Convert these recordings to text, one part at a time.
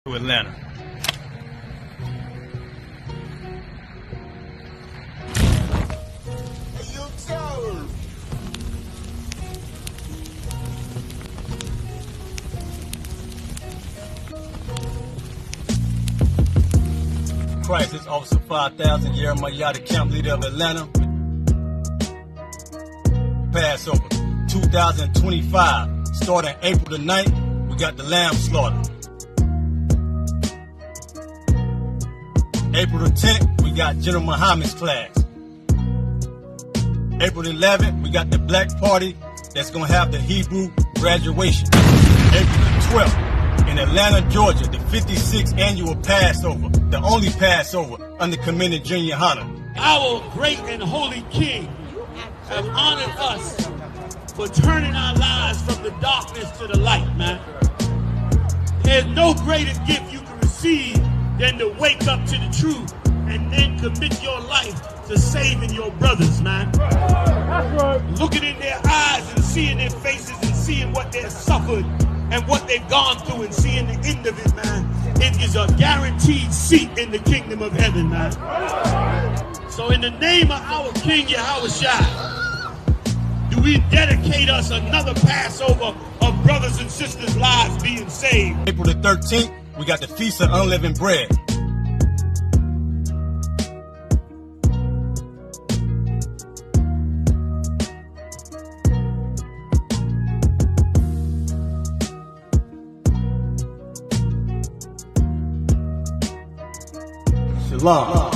to Atlanta. Hey, you tell Crisis Officer 5000, Jeremiah, camp leader of Atlanta. Passover 2025, starting April the 9th, we got the lamb slaughter. April the 10th, we got General Muhammad's class. April the 11th, we got the black party that's gonna have the Hebrew graduation. April the 12th, in Atlanta, Georgia, the 56th annual Passover, the only Passover under Commander Junior Hunter. Our great and holy King have honored us for turning our lives from the darkness to the light, man. There's no greater gift you can receive than to wake up to the truth and then commit your life to saving your brothers, man. That's right. Looking in their eyes and seeing their faces and seeing what they've suffered and what they've gone through and seeing the end of it, man. It is a guaranteed seat in the kingdom of heaven, man. So in the name of our King Yahushua, do we dedicate us another Passover of brothers and sisters' lives being saved. April the 13th, we got the Feast of Unleavened Bread. Shalom.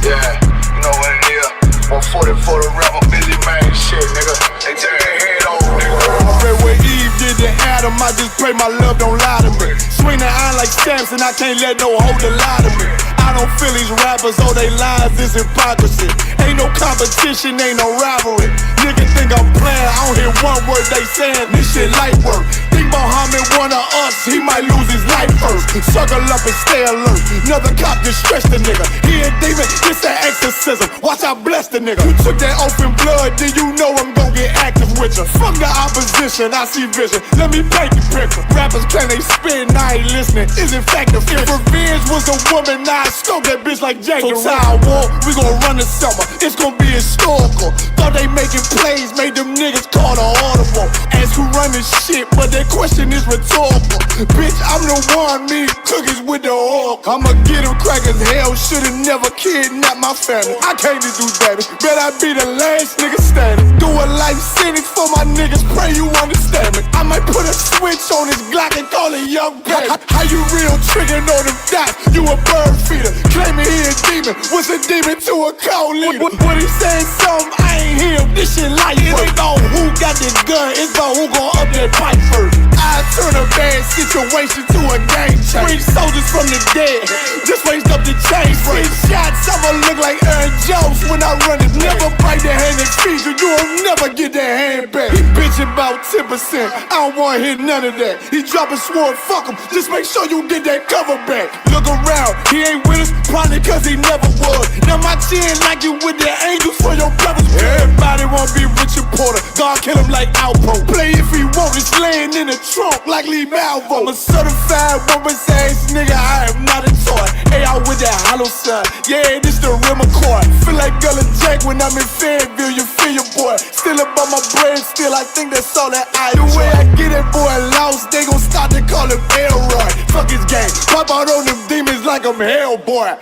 Yeah, you know what it is. 140 for the rebel, busy man shit, nigga. They turn their head over, nigga. I pray where Eve did to Adam, I just pray my love don't lie to me. Swing the iron like Samson, I can't let no holder lie to me. I don't feel these rappers, all they lies is hypocrisy. Ain't no competition, ain't no rivalry. Nigga think I'm playing, I don't hear one word they saying, this shit light work. Think Muhammad one of us, he might lose his life first. Circle up and stay alert, another cop just stretch the nigga. He a demon, this an exorcism, watch I bless the nigga. You took that open blood, then you know I'm gon' get active with you. Fuck the opposition, I see vision, let me paint the picture. Rappers claim they spit and I ain't listening, is in fact the fear. If revenge was a woman, now I scope that bitch like Jake. So Tower War, we gon' run the summer, it's gon' be historical. Thought they making plays, made them niggas call the audible. Ask who run this shit, but that question is rhetorical. Bitch, I'm the one, me cookies with the oil. I'ma get them crackers, hell, should've never kidnapped my family. I came to do damage, bet I be the last nigga standing. Do a life sentence for my niggas, pray you understand me. I might put a switch on this Glock and call it young baby. How you real trigger know them dots? You a bird feeder, claiming he a demon. What's a demon to a cold leader? What he saying something, I ain't hear him. This shit light. It ain't about who got the gun, it's about who gon' up that pipe first. I turn a bad situation to a game changer. Bring soldiers from the dead, just raised up the chain. 6 shots, I'ma look like Aaron Jones when I run it. Never bite the hand that feeds you, you'll never get that hand back. He bitchin' about 10%, I don't wanna hear none of that. He dropping sword, fuck him, just make sure you get that cover back. Look around, he ain't with us, probably cause he never was. Now my chin like you with the angels for your brothers. Everybody wanna be Richard Porter, God kill him like Alpo. Play if he want, it's laying in the trunk like Lee Malvo. I'm a certified woman's ass nigga, I am not a toy. Hey, I with that hollow son, yeah, this the rim accord. Feel like Gullah Jack when I'm in Fayetteville, you feel your boy. Still about my brain, still I think that's all that I do. The way I get that boy lost, they gon' start to call him Elroy. Fuck his game, pop out on them demons like I'm Hellboy.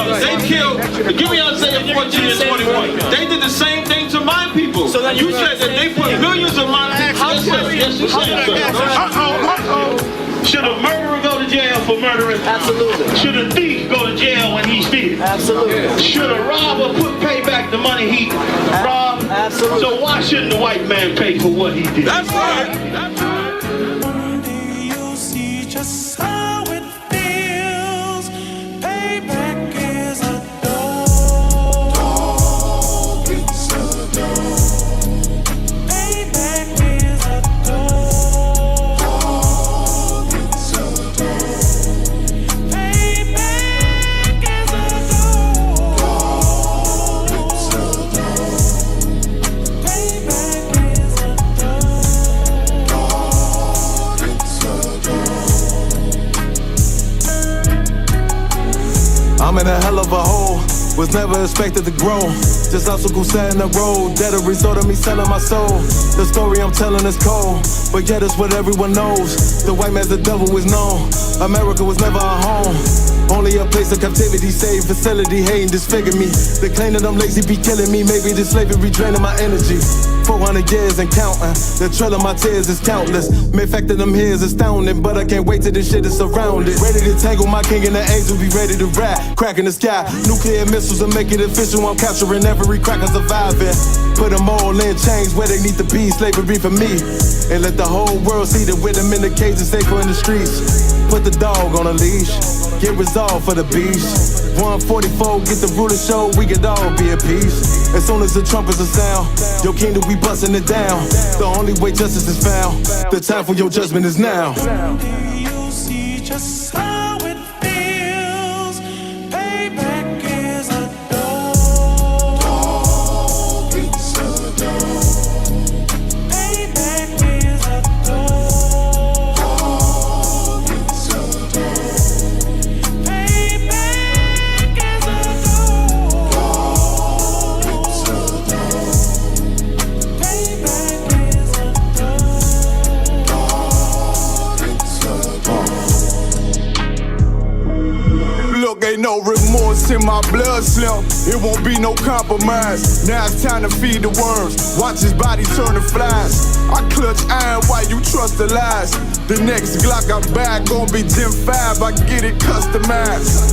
No, they killed. Give me Isaiah 14 and 21. They did the same thing to my people. So you said that they put millions of my actions. Yes, you said. Should a murderer go to jail for murdering? Absolutely. Should a thief go to jail when he steals? Absolutely. Should a robber pay back the money he robbed? Absolutely. So why shouldn't the white man pay for what he did? That's right. That's right. One day you'll see just how it feels. Payback is a dog. It's a dog. Payback is a dog. It's a dog. Payback is a dog. It's a dog. Payback is a I'm in a hell of a hole, was never expected to grow. Just obstacles set in the road, that a result of me selling my soul. The story I'm telling is cold, but yet it's what everyone knows. The white man's the devil is known. America was never our home, only a place of captivity, safe facility, hating disfigure me. They claim that I'm lazy, be killing me. Maybe this slavery draining my energy. 400 years and counting, the trail of my tears is countless. Main fact that I'm here is astounding, but I can't wait till this shit is surrounded. Ready to tangle my king and the angel, be ready to rap. Crack in the sky, nuclear missiles and make it official. I'm capturing every crack and surviving. Put them all in chains where they need to be, slavery for me. And let the whole world see that with them in the cage and safer in the streets. Put the dog on a leash, get resolved for the beast. 144, get the ruler show, we could all be at peace. As soon as the trumpets are sound, your kingdom we busting it down. The only way justice is found, the time for your judgment is now. You'll see just how it feels. Payback is a dog. It's a dog. Payback is a dog. It's a dog. Payback is a dog. It's a dog. Payback is a Look, ain't no remorse in my blood, Slim. It won't be no compromise. Now it's time to feed the worms. Watch his body turn to flies. I clutch iron while you trust the lies. The next Glock I buy gon' be Gen 5. I get it customized.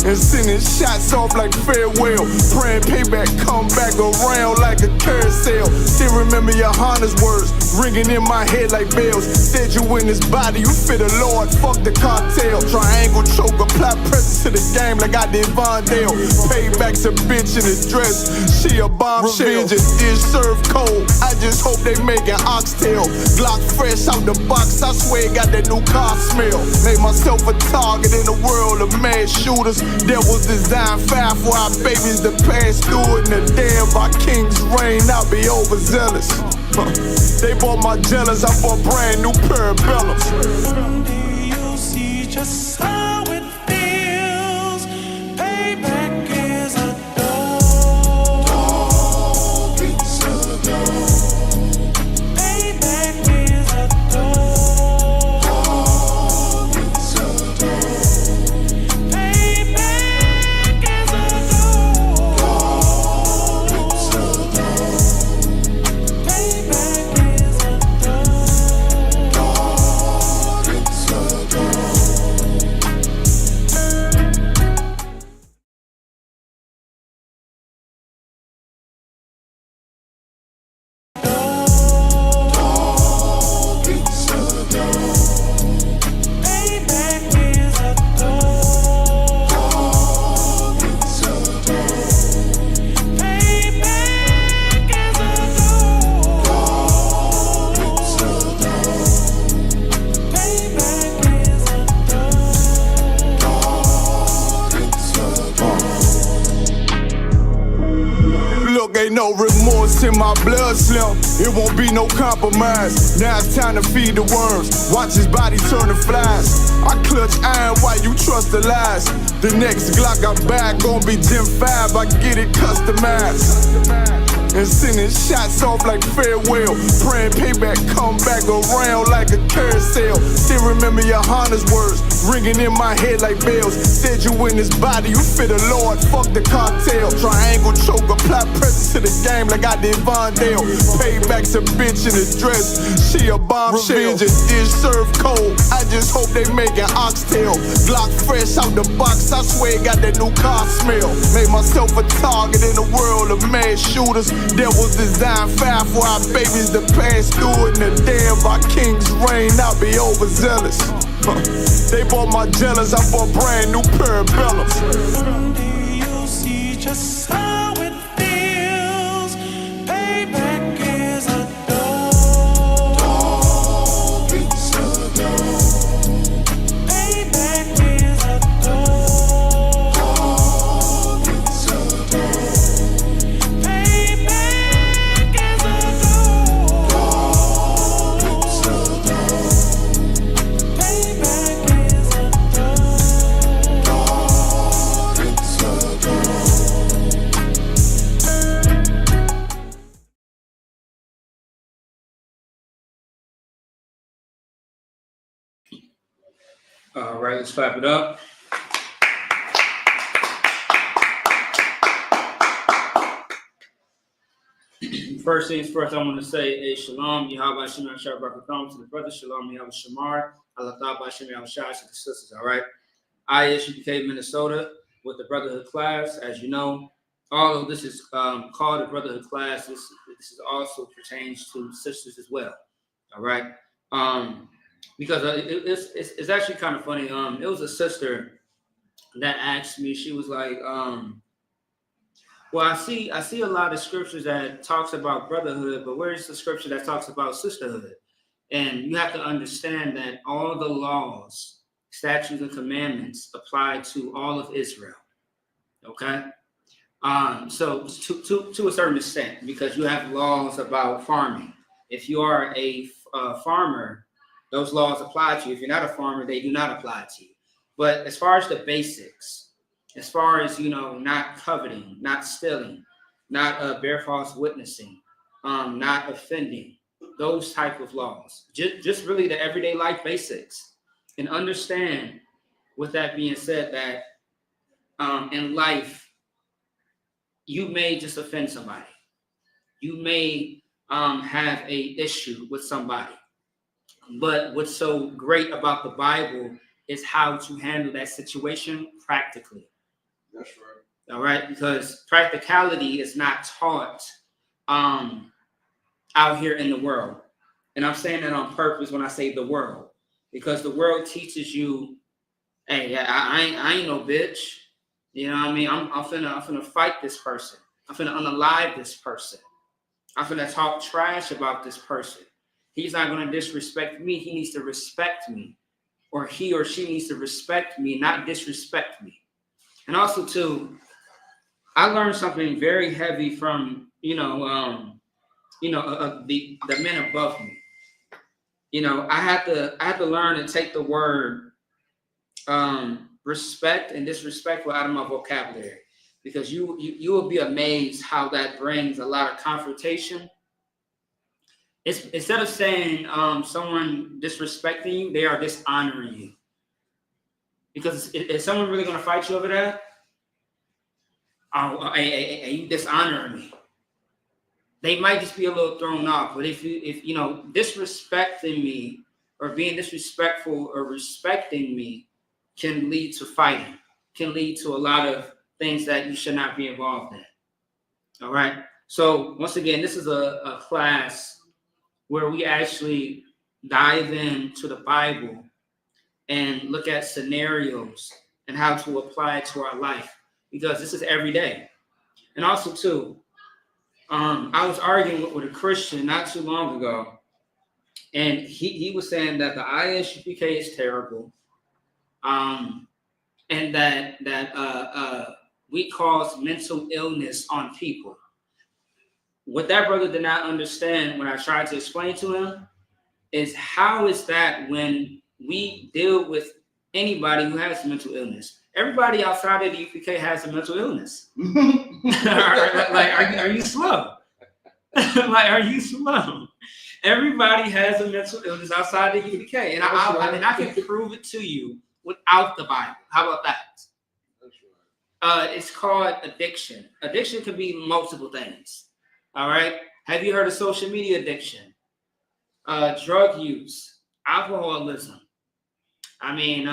And sending shots off like farewell. Praying payback come back around like a carousel. Still remember your Honda's words ringing in my head like bells. Said you in this body, you fit the Lord, fuck the cartel. Triangle choke, apply pressure to the game like I did Vondale. Payback's a bitch in a dress, she a bombshell. Revenge is served cold, I just hope they making oxtail. Glock fresh out the box, I swear it got that new car smell. Made myself a target in the world of mad shooters. There was design fire for our babies to pass through it. And the day of our king's reign, I'll be overzealous. They bought my jealous, I bought brand new parabellums. Someday you'll see just how it feels. Payback is a dog. It's a dog. Payback is a dog. It's a dog. Payback is a dog. It's a dog. Payback is a dog. It's a dog. Look, ain't no remorse in my blood, Slim. It won't be no compromise. Now it's time to feed the worms. Watch his body turn to flies. I clutch iron while you trust the lies. The next Glock I buy gon' be Gen 5. I get it customized. And sending shots off like farewell. Praying payback come back around like a carousel. Still remember your Honda's words ringing in my head like bells. Said you in this body, you fit a Lord, fuck the cartel. Triangle choke, apply pressure to the game like I did Von Dale. Payback's a bitch in a dress, she a bombshell. Revenge is dish served cold, I just hope they making oxtail. Glock fresh out the box, I swear it got that new car smell. Made myself a target in the world of mass shooters. Devils design fire for our babies to pass through. In the day of our king's reign, I'll be overzealous. They bought my jealous, I bought brand new parabellums. Someday you'll see just how it feels. Payback is a dog. It's a dog. Payback is a dog. It's a dog. Payback is a dog. It's a dog. Payback is a dog. It's a dog. All right, let's clap it up. First things first, I want to say a shalom, Yahweh Hashem Yahshua Baruch Hu to the brothers, shalom, Yahweh Shamar, Allah Ta'ala Hashem Yahweh Shai to the sisters, all right? I UPK Minnesota with the Brotherhood class. As you know, all of this is called the Brotherhood class. This is also pertains to sisters as well, all right? Because it's actually kind of funny. It was a sister that asked me. She was like, "Well, I see a lot of scriptures that talks about brotherhood, but where is the scripture that talks about sisterhood?" And you have to understand that all the laws, statutes, and commandments apply to all of Israel. Okay, so to a certain extent, because you have laws about farming. If you are a farmer, those laws apply to you. If you're not a farmer, they do not apply to you. But as far as the basics, as far as, not coveting, not stealing, not bear false witnessing, not offending, those type of laws, just really the everyday life basics. And understand, with that being said, that in life, you may just offend somebody. You may have a issue with somebody. But what's so great about the Bible is how to handle that situation practically. That's right. All right, because practicality is not taught out here in the world. And I'm saying that on purpose when I say the world, because the world teaches you, hey, I ain't no bitch. You know what I mean? I'm finna fight this person. I'm finna unalive this person. I'm finna talk trash about this person. He's not going to disrespect me. He needs to respect me. Or he or she needs to respect me, not disrespect me. And also, too, I learned something very heavy from, the men above me. I had to learn to take the word respect and disrespectful out of my vocabulary. Because you will be amazed how that brings a lot of confrontation. Instead of saying someone disrespecting you, they are dishonoring you. Because is someone really going to fight you over that? Oh, hey, you dishonoring me. They might just be a little thrown off. But if disrespecting me or being disrespectful or respecting me can lead to fighting, can lead to a lot of things that you should not be involved in. All right. So once again, this is a class where we actually dive into the Bible and look at scenarios and how to apply it to our life, because this is every day. And also, too, I was arguing with a Christian not too long ago, and he was saying that the ISUPK is terrible, and that we cause mental illness on people. What that brother did not understand when I tried to explain to him is how is that when we deal with anybody who has mental illness? Everybody outside of the UPK has a mental illness. Are you slow? Are you slow? Everybody has a mental illness outside the UPK. And I can prove it to you without the Bible. How about that? It's called addiction. Addiction could be multiple things. All right. Have you heard of social media addiction? Drug use, alcoholism. I mean,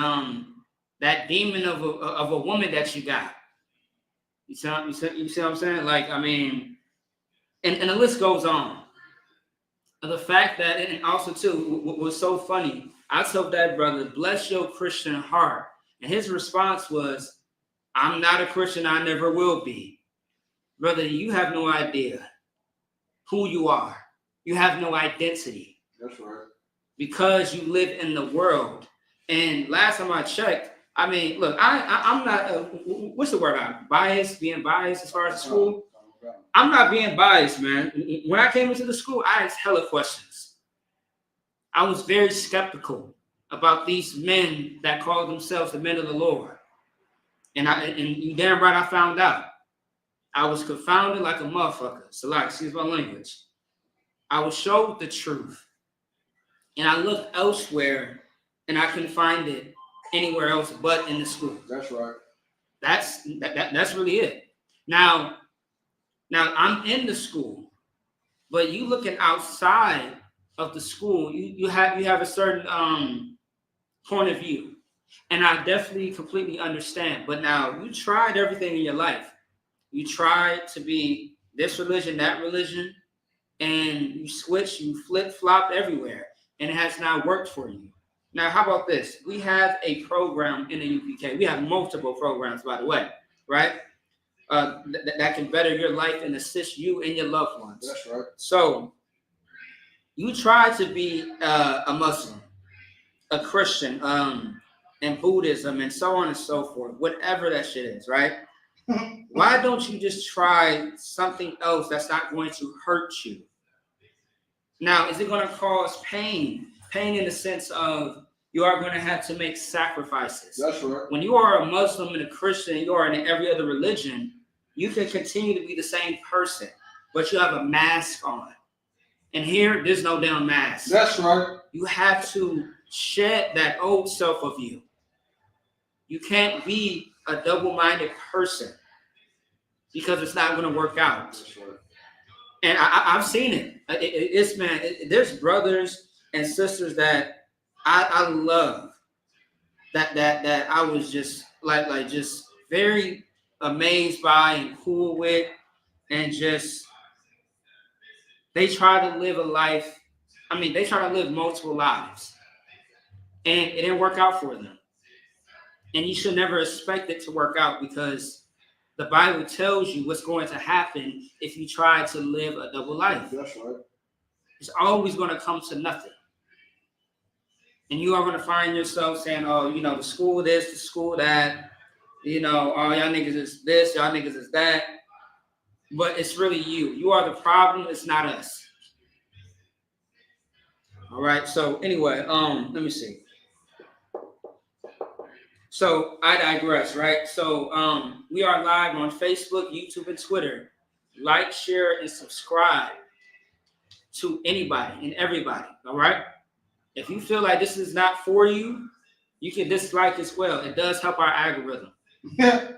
that demon of a woman that you got. You see what I'm saying? Like, I mean, and the list goes on. The fact that, and also too, what was so funny, I told that brother, bless your Christian heart. And his response was, I'm not a Christian, I never will be. Brother, you have no idea who you are. You have no identity. That's right. Because you live in the world. And last time I checked, I mean, look, I'm not, what's the word? Being biased as far as the school. I'm not being biased, man. When I came into the school, I asked hella questions. I was very skeptical about these men that call themselves the men of the Lord. And you damn right I found out. I was confounded like a motherfucker. So like, excuse my language. I was showed the truth. And I looked elsewhere and I couldn't find it anywhere else but in the school. That's right. That's really it. Now I'm in the school, but you looking outside of the school, you have a certain point of view. And I definitely completely understand. But now you tried everything in your life. You tried to be this religion, that religion, and you switched, you flip-flopped everywhere, and it has not worked for you. Now, how about this? We have a program in the UPK. We have multiple programs, by the way, right? That can better your life and assist you and your loved ones. That's right. So you try to be a Muslim, a Christian, and Buddhism, and so on and so forth, whatever that shit is, right? Why don't you just try something else that's not going to hurt you? Now, is it going to cause pain? Pain in the sense of you are going to have to make sacrifices. That's right. When you are a Muslim and a Christian, you are in every other religion, you can continue to be the same person, but you have a mask on. And here, there's no damn mask. That's right. You have to shed that old self of you. You can't be a double-minded person because it's not going to work out. That's right. And I've seen it. There's brothers and sisters that I love that I was just like just very amazed by and cool with, and just they try to live a life. I mean, they try to live multiple lives, and it didn't work out for them. And you should never expect it to work out, because the Bible tells you what's going to happen if you try to live a double life. That's right. It's always going to come to nothing. And you are going to find yourself saying, oh, you know, the school this, the school that, you know, oh, y'all niggas is this, y'all niggas is that. But it's really you. You are the problem. It's not us. All right. So anyway, let me see. So I digress, right? So we are live on Facebook, YouTube, and Twitter. Like, share, and subscribe to anybody and everybody, all right? If you feel like this is not for you, you can dislike as well. It does help our algorithm.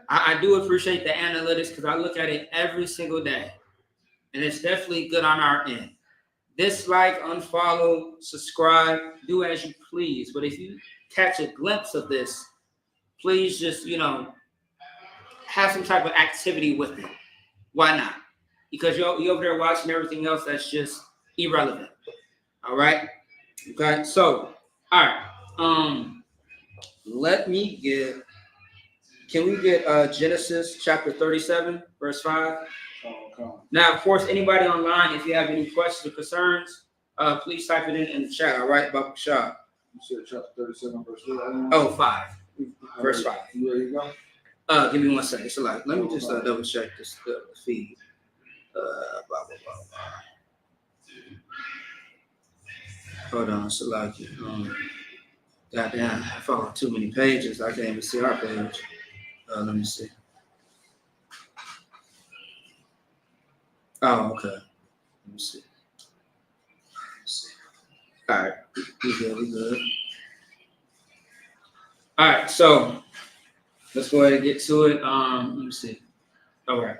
I do appreciate the analytics because I look at it every single day. And it's definitely good on our end. Dislike, unfollow, subscribe, do as you please. But if you catch a glimpse of this, please just, you know, have some type of activity with it. Why not? Because you're over there watching everything else that's just irrelevant. All right? Okay, so, all right. Let me get, can we get Genesis chapter 37, verse 5? Okay. Now, of course, anybody online, if you have any questions or concerns, please type it in the chat, all right, Baba Shah. You said chapter 37, verse 5. Oh, 5. Verse 5. You ready to go? Give me 1 second. So, like, let me just double check this the feed. Blah, blah, blah, blah. Hold on, so like, goddamn, I followed too many pages. I can't even see our page. Let me see. Oh, okay. Let me see. All right, we good. All right, so let's go ahead and get to it. Let me see. All right.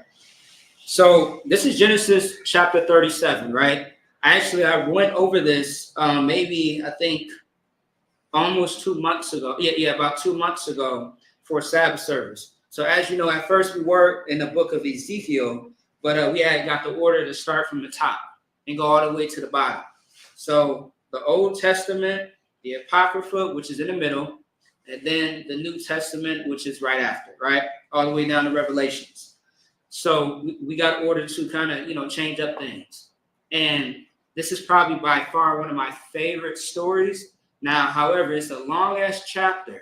So this is Genesis chapter 37, right? I went over this maybe I think almost 2 months ago. Yeah, about 2 months ago for Sabbath service. So as you know, at first we were in the book of Ezekiel, but we had got the order to start from the top and go all the way to the bottom. So the Old Testament, the Apocrypha, which is in the middle, and then the New Testament, which is right after, right? All the way down to Revelations. So we got ordered to kind of, change up things. And this is probably by far one of my favorite stories. Now, however, it's a long-ass chapter.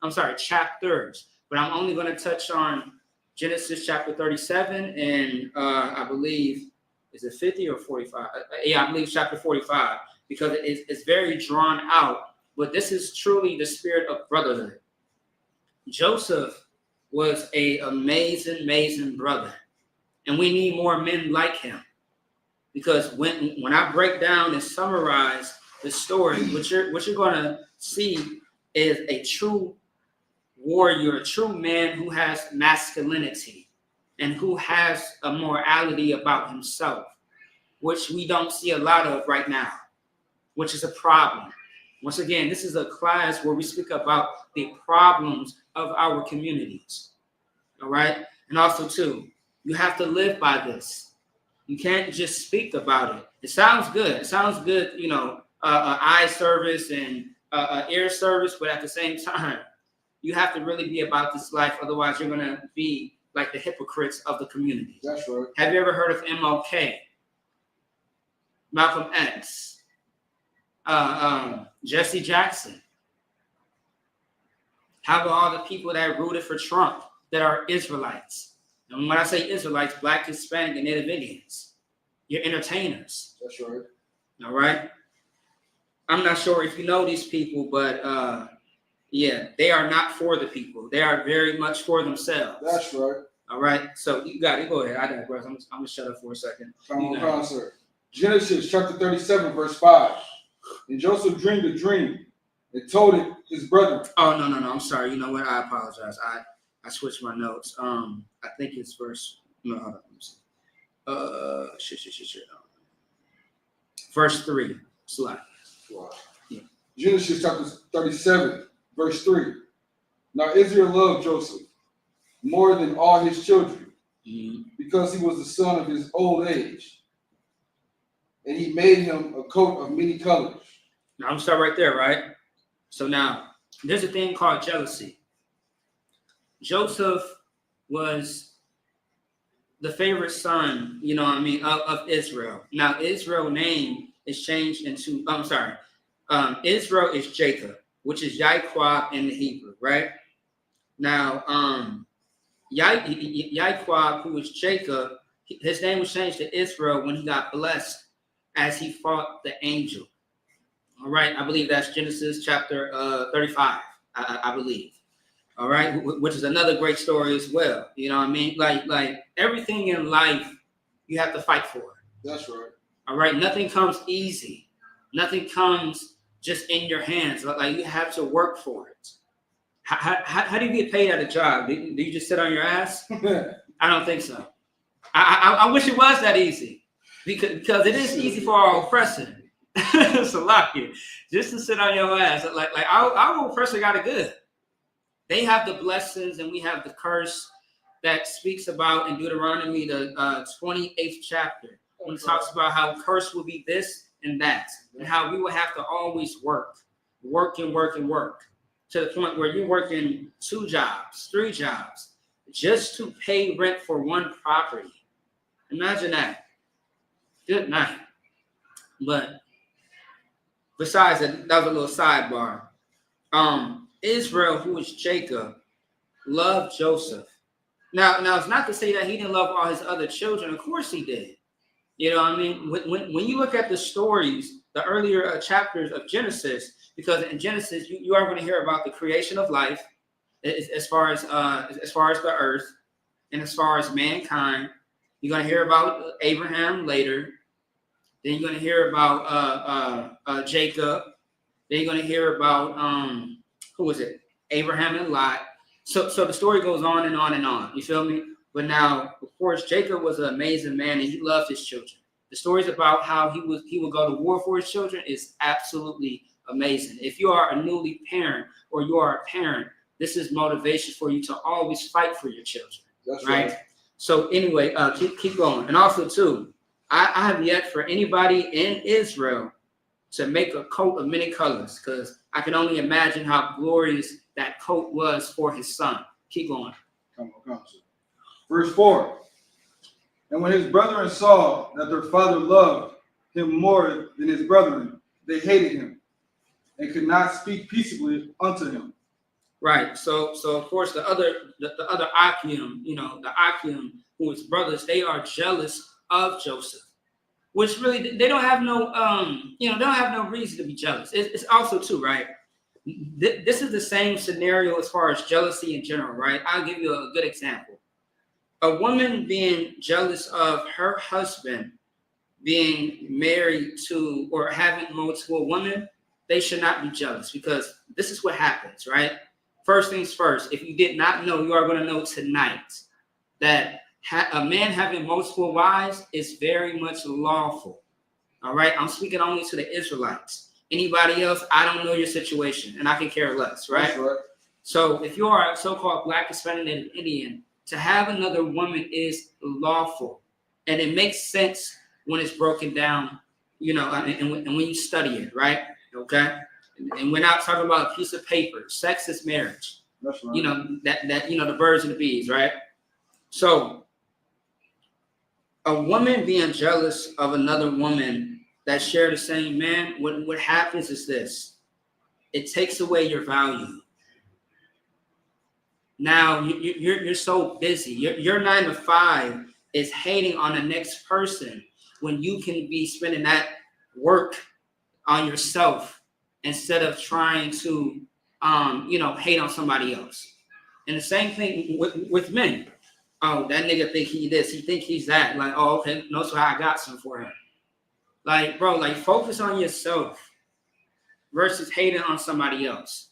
I'm sorry, chapters. But I'm only going to touch on Genesis chapter 37 and I believe, is it 50 or 45? Yeah, I believe chapter 45, because it's very drawn out. But this is truly the spirit of brotherhood. Joseph was an amazing brother. And we need more men like him. Because when I break down and summarize the story, what you're going to see is a true warrior, a true man who has masculinity and who has a morality about himself, which we don't see a lot of right now, which is a problem. Once again, this is a class where we speak about the problems of our communities. All right. And also, too, you have to live by this. You can't just speak about it. It sounds good. It sounds good, eye service and ear service. But at the same time, you have to really be about this life. Otherwise, you're going to be like the hypocrites of the community. That's right. Have you ever heard of MLK? Malcolm X? Jesse Jackson? How about all the people that rooted for Trump that are Israelites? And when I say Israelites, Black, Hispanic, and Native Indians, you're entertainers. That's right. All right. I'm not sure if you know these people, but yeah, they are not for the people. They are very much for themselves. That's right. All right. So you got it. Go ahead. I digress. I'm gonna shut up for a second. Sir. Genesis chapter 37, verse 5. And Joseph dreamed a dream and told it his brethren. Oh, no. I'm sorry. You know what? I apologize. I switched my notes. I think it's verse. No, hold on. Let me see. Verse 3. Slide. Wow. Yeah. Genesis chapter 37, verse 3. Now Israel loved Joseph more than all his children, because he was the son of his old age. And he made him a coat of many colors. Now I'm gonna start right there, right? So now there's a thing called jealousy. Joseph was the favorite son, of Israel. Now Israel's name is changed into, Israel is Jacob, which is Yaquab in the Hebrew, right? Now, Yaquab, who is Jacob, his name was changed to Israel when he got blessed as he fought the angel. All right, I believe that's Genesis chapter 35, I believe. All right, which is another great story as well. You know what I mean? Like everything in life, you have to fight for. That's right. All right, nothing comes easy. Nothing comes just in your hands. Like you have to work for it. How do you get paid at a job? Do you just sit on your ass? I don't think so. I wish it was that easy, because it is easy for our oppressor. So lucky just to sit on your ass. Like our oppressor got it good. They have the blessings and we have the curse that speaks about in Deuteronomy, the 28th chapter, when it talks about how curse will be this and that, and how we will have to always work to the point where you're working 2 jobs, 3 jobs, just to pay rent for one property. Imagine that. Good night. But besides that was a little sidebar. Israel, who is Jacob, loved Joseph. Now it's not to say that he didn't love all his other children. Of course he did. You know what I mean? When you look at the stories, the earlier chapters of Genesis, because in Genesis you are going to hear about the creation of life, as far as the earth, and as far as mankind. You're going to hear about Abraham later. Then you're going to hear about Jacob. Then you're going to hear about who was it? Abraham and Lot. So the story goes on and on and on. You feel me? But now, of course, Jacob was an amazing man, and he loved his children. The stories about how he would go to war for his children is absolutely amazing. If you are a newly parent or you are a parent, this is motivation for you to always fight for your children. That's right. So anyway, keep going. And also too, I have yet for anybody in Israel to make a coat of many colors, because I can only imagine how glorious that coat was for his son. Keep going. Come on. Verse 4. And when his brethren saw that their father loved him more than his brethren, they hated him and could not speak peaceably unto him. Right. So of course the other Achium, the Achium, who is brothers, they are jealous of Joseph, which really they don't have no they don't have no reason to be jealous. It's also too, right? This is the same scenario as far as jealousy in general, right? I'll give you a good example. A woman being jealous of her husband being married to or having multiple women, they should not be jealous, because this is what happens, right? First things first, if you did not know, you are going to know tonight that a man having multiple wives is very much lawful. All right, I'm speaking only to the Israelites. Anybody else, I don't know your situation, and I can care less, right? That's right. So if you are a so-called Black, Hispanic, and Indian, to have another woman is lawful, and it makes sense when it's broken down, and when you study it, right? Okay, and we're not talking about a piece of paper. Sex is marriage. That's right. That the birds and the bees, right? So a woman being jealous of another woman that share the same man, what happens is this: it takes away your value. Now you're so busy. Your 9 to 5 is hating on the next person when you can be spending that work on yourself instead of trying to hate on somebody else. And the same thing with men. Oh, that nigga think he this, he think he's that. Like, oh, okay, no, so I got some for him. Like, bro, like focus on yourself versus hating on somebody else.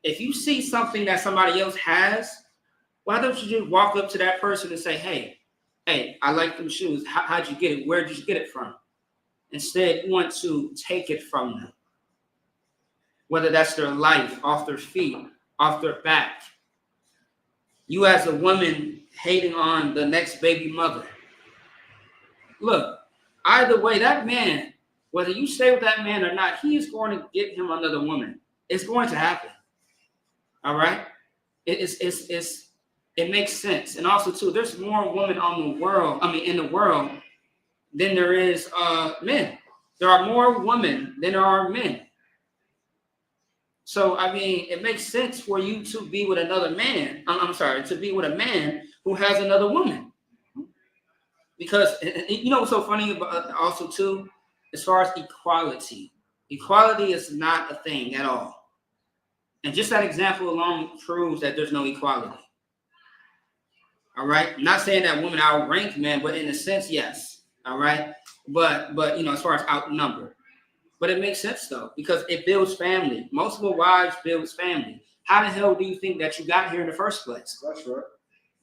If you see something that somebody else has, why don't you just walk up to that person and say, hey, I like them shoes. How'd you get it? Where did you get it from? Instead, you want to take it from them. Whether that's their life, off their feet, off their back. You as a woman hating on the next baby mother. Look, either way, that man, whether you stay with that man or not, he is going to get him another woman. It's going to happen. All right? It makes sense. And also, too, there's more women in the world than there is men. There are more women than there are men. So, it makes sense for you to be with another man. To be with a man who has another woman. Because, what's so funny about also, too, as far as equality. Equality is not a thing at all. And just that example alone proves that there's no equality. All right? I'm not saying that women outrank men, but in a sense, yes. All right? But as far as outnumbered. But it makes sense, though, because it builds family. Multiple wives builds family. How the hell do you think that you got here in the first place? That's right.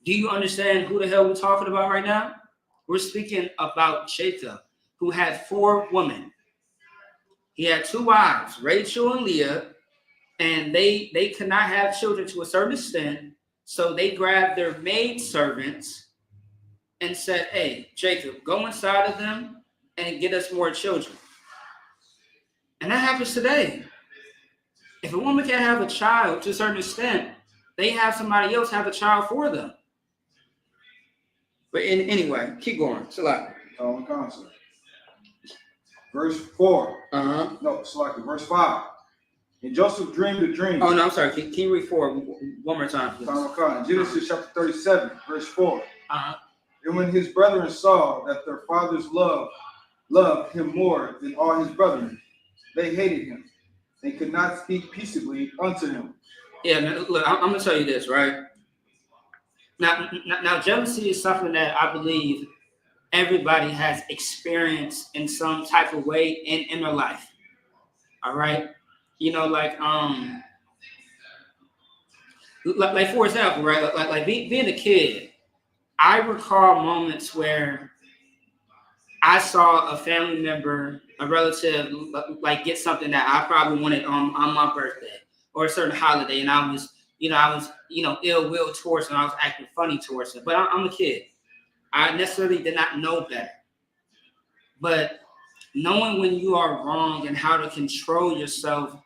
Do you understand who the hell we're talking about right now? We're speaking about Jacob, who had 4 women. He had 2 wives, Rachel and Leah, and they could not have children to a certain extent, so they grabbed their maid servants and said, hey, Jacob, go inside of them and get us more children. And that happens today. If a woman can't have a child to a certain extent, they have somebody else have a child for them. But anyway, keep going. Salaki. Verse 4. No, Salaki. Verse 5. And Joseph dreamed a dream. Oh, no, I'm sorry. Can you read 4 one more time, please? Genesis chapter 37, verse 4. And when his brethren saw that their fathers loved him more than all his brethren, they hated him. They could not speak peaceably unto him. Yeah, man, look, I'm going to tell you this, right? Now, jealousy is something that I believe everybody has experienced in some type of way in their life. All right? Like for example, right? Like being a kid, I recall moments where I saw a family member, a relative, like get something that I probably wanted on my birthday or a certain holiday, and I was ill will towards them. I was acting funny towards them. But I'm a kid. I necessarily did not know better. But knowing when you are wrong and how to control yourself,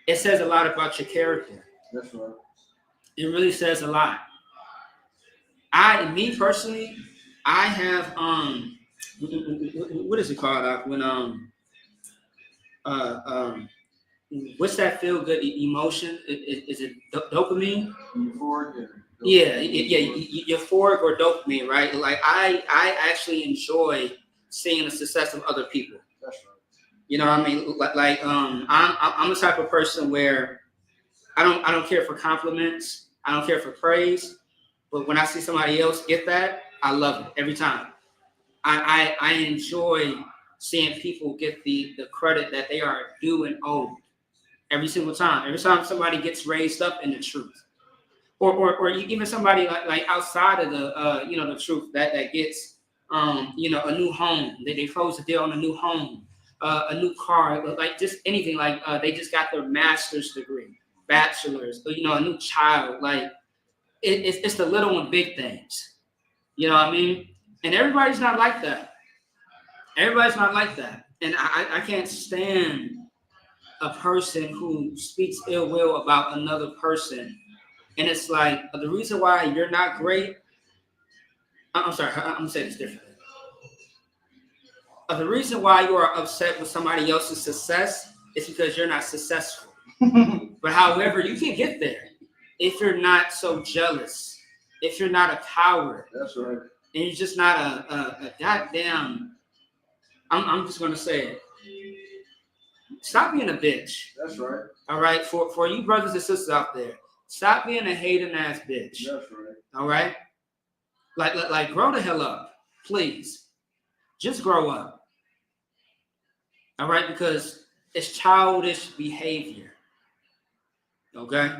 it says a lot about your character. That's right. It really says a lot. Me personally, I have what is it called? When what's that feel good emotion? Is it dopamine? Euphoric. Yeah, euphoric or dopamine, right? Like I actually enjoy seeing the success of other people. That's right. You know what I mean? I'm the type of person where I don't care for compliments. I don't care for praise. But when I see somebody else get that, I love it every time. I enjoy seeing people get the credit that they are due and owed every single time. Every time somebody gets raised up in the truth, or even somebody like outside of the the truth that gets a new home. They close the deal on a new home, a new car, like just anything. Like they just got their master's degree, bachelor's, a new child. Like it's the little and big things. You know what I mean? And everybody's not like that. Everybody's not like that. And I can't stand a person who speaks ill will about another person. And it's like, the reason why you're not great, I'm sorry, I'm going to say this differently. The reason why you are upset with somebody else's success is because you're not successful. But however, you can get there if you're not so jealous, if you're not a coward. That's right. And you're just not a goddamn, I'm just going to say it. Stop being a bitch. That's right. All right? For you brothers and sisters out there, stop being a hating ass bitch. That's right. All right? Like grow the hell up, please. Just grow up. All right? Because it's childish behavior. Okay?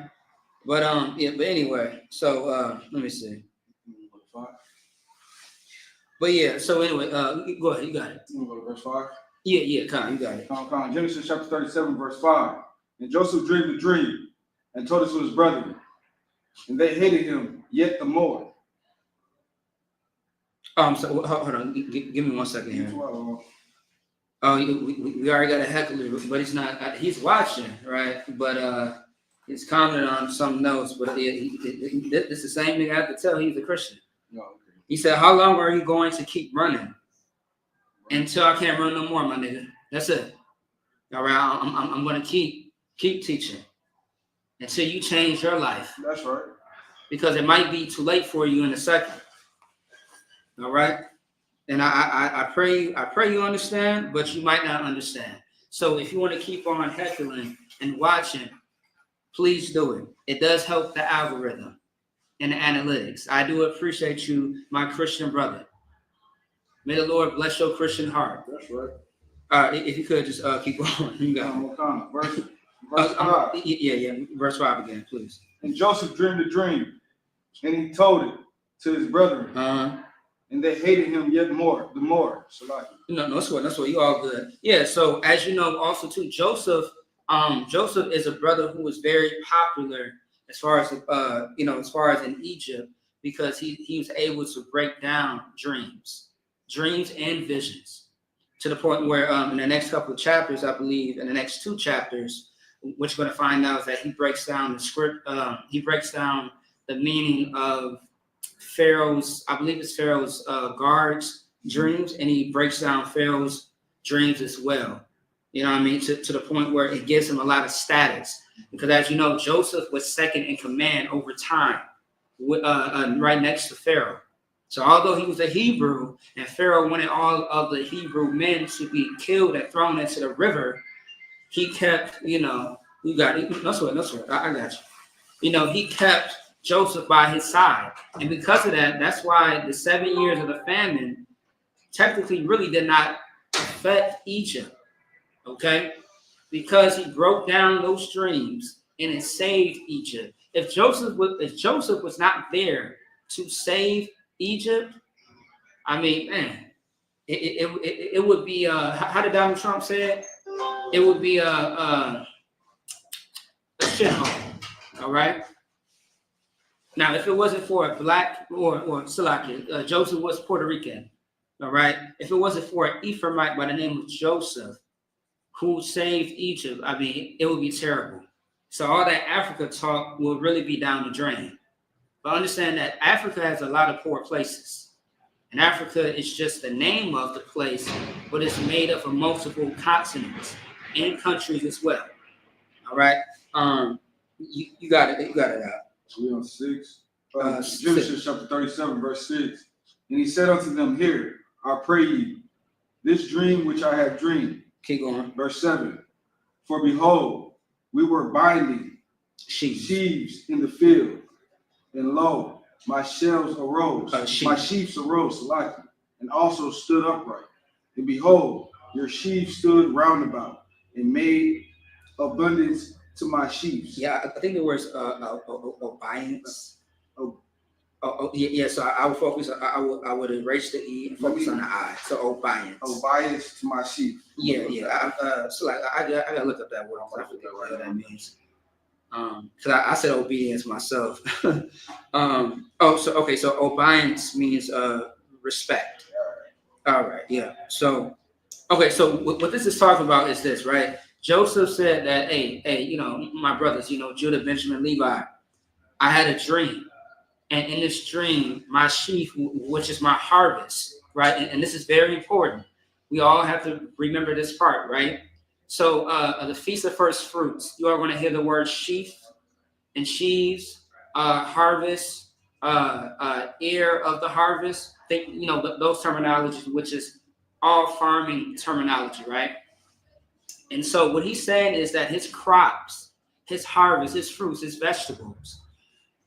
But but anyway, so let me see. But yeah, so anyway, go ahead, you got it. You want to go to verse 5? Yeah, Con, you got it. Con. Genesis chapter 37, verse 5. And Joseph dreamed a dream and told it to his brethren, and they hated him yet the more. So hold on, give me 1 second here. Oh, we already got a heckler, but he's not. He's watching, right? But he's commenting on some notes. But this is the same thing I have to tell. He's a Christian. No, okay. He said, "How long are you going to keep running until I can't run no more, my nigga? That's it. All right, I'm going to keep teaching until you change your life. That's right. Because it might be too late for you in a second. All right." And I pray you understand, but you might not understand. So if you want to keep on heckling and watching, please do it. It does help the algorithm and the analytics. I do appreciate you, my Christian brother. May the Lord bless your Christian heart. That's right. If you could just keep on. You got it. Verse 5. Yeah. Verse 5 again, please. And Joseph dreamed a dream, and he told it to his brethren. And they hated him yet more, the more. No, that's what you all good. Yeah, so as you know, also too, Joseph is a brother who was very popular as far as as far as in Egypt, because he was able to break down dreams and visions to the point where in the next couple of chapters, I believe, in the next 2 chapters, what you're going to find out is that he breaks down the script. He breaks down the meaning of Pharaoh's, I believe it's Pharaoh's guards' dreams, and he breaks down Pharaoh's dreams as well. You know what I mean? To the point where it gives him a lot of status. Because as you know, Joseph was second in command over time, right next to Pharaoh. So although he was a Hebrew and Pharaoh wanted all of the Hebrew men to be killed and thrown into the river, he kept, you got it. That's what, I got you. He kept Joseph by his side. And because of that, that's why the 7 years of the famine technically really did not affect Egypt, okay? Because he broke down those dreams and it saved Egypt. if Joseph was not there to save Egypt, I mean, man, it would be how did Donald Trump say it? It would be a shithole. All right. Now, if it wasn't for a black or Salaki, Joseph was Puerto Rican. All right. If it wasn't for an Ephraimite by the name of Joseph, who saved Egypt, I mean, it would be terrible. So all that Africa talk will really be down the drain. But understand that Africa has a lot of poor places. And Africa is just the name of the place, but it's made up of multiple continents and countries as well. All right. You got it. You got it out. We on 6. Genesis chapter 37, verse 6. And he said unto them, Hear, I pray you, this dream which I have dreamed. Keep going. Verse 7. For behold, we were binding sheaves in the field, and lo, my sheaves arose, and also stood upright. And behold, your sheaves stood round about, and made abundance to my sheaves. Yeah, I think the word's obiance. Yeah. So I would focus. I would erase the e and focus on the I. So obiance. Obiance to my sheep. Yeah. So like I gotta look up that word. I forget what that means. Because I said obedience myself. So obiance means respect. All right. Yeah. So so what this is talking about is this, right? Joseph said that, hey, my brothers, Judah, Benjamin, Levi, I had a dream. And in this dream, my sheaf, which is my harvest, right? And this is very important. We all have to remember this part, right? So the Feast of First Fruits, you are going to hear the word sheaf and sheaves, harvest, ear of the harvest. Think, those terminologies, which is all farming terminology, right? And so what he's saying is that his crops, his harvest, his fruits, his vegetables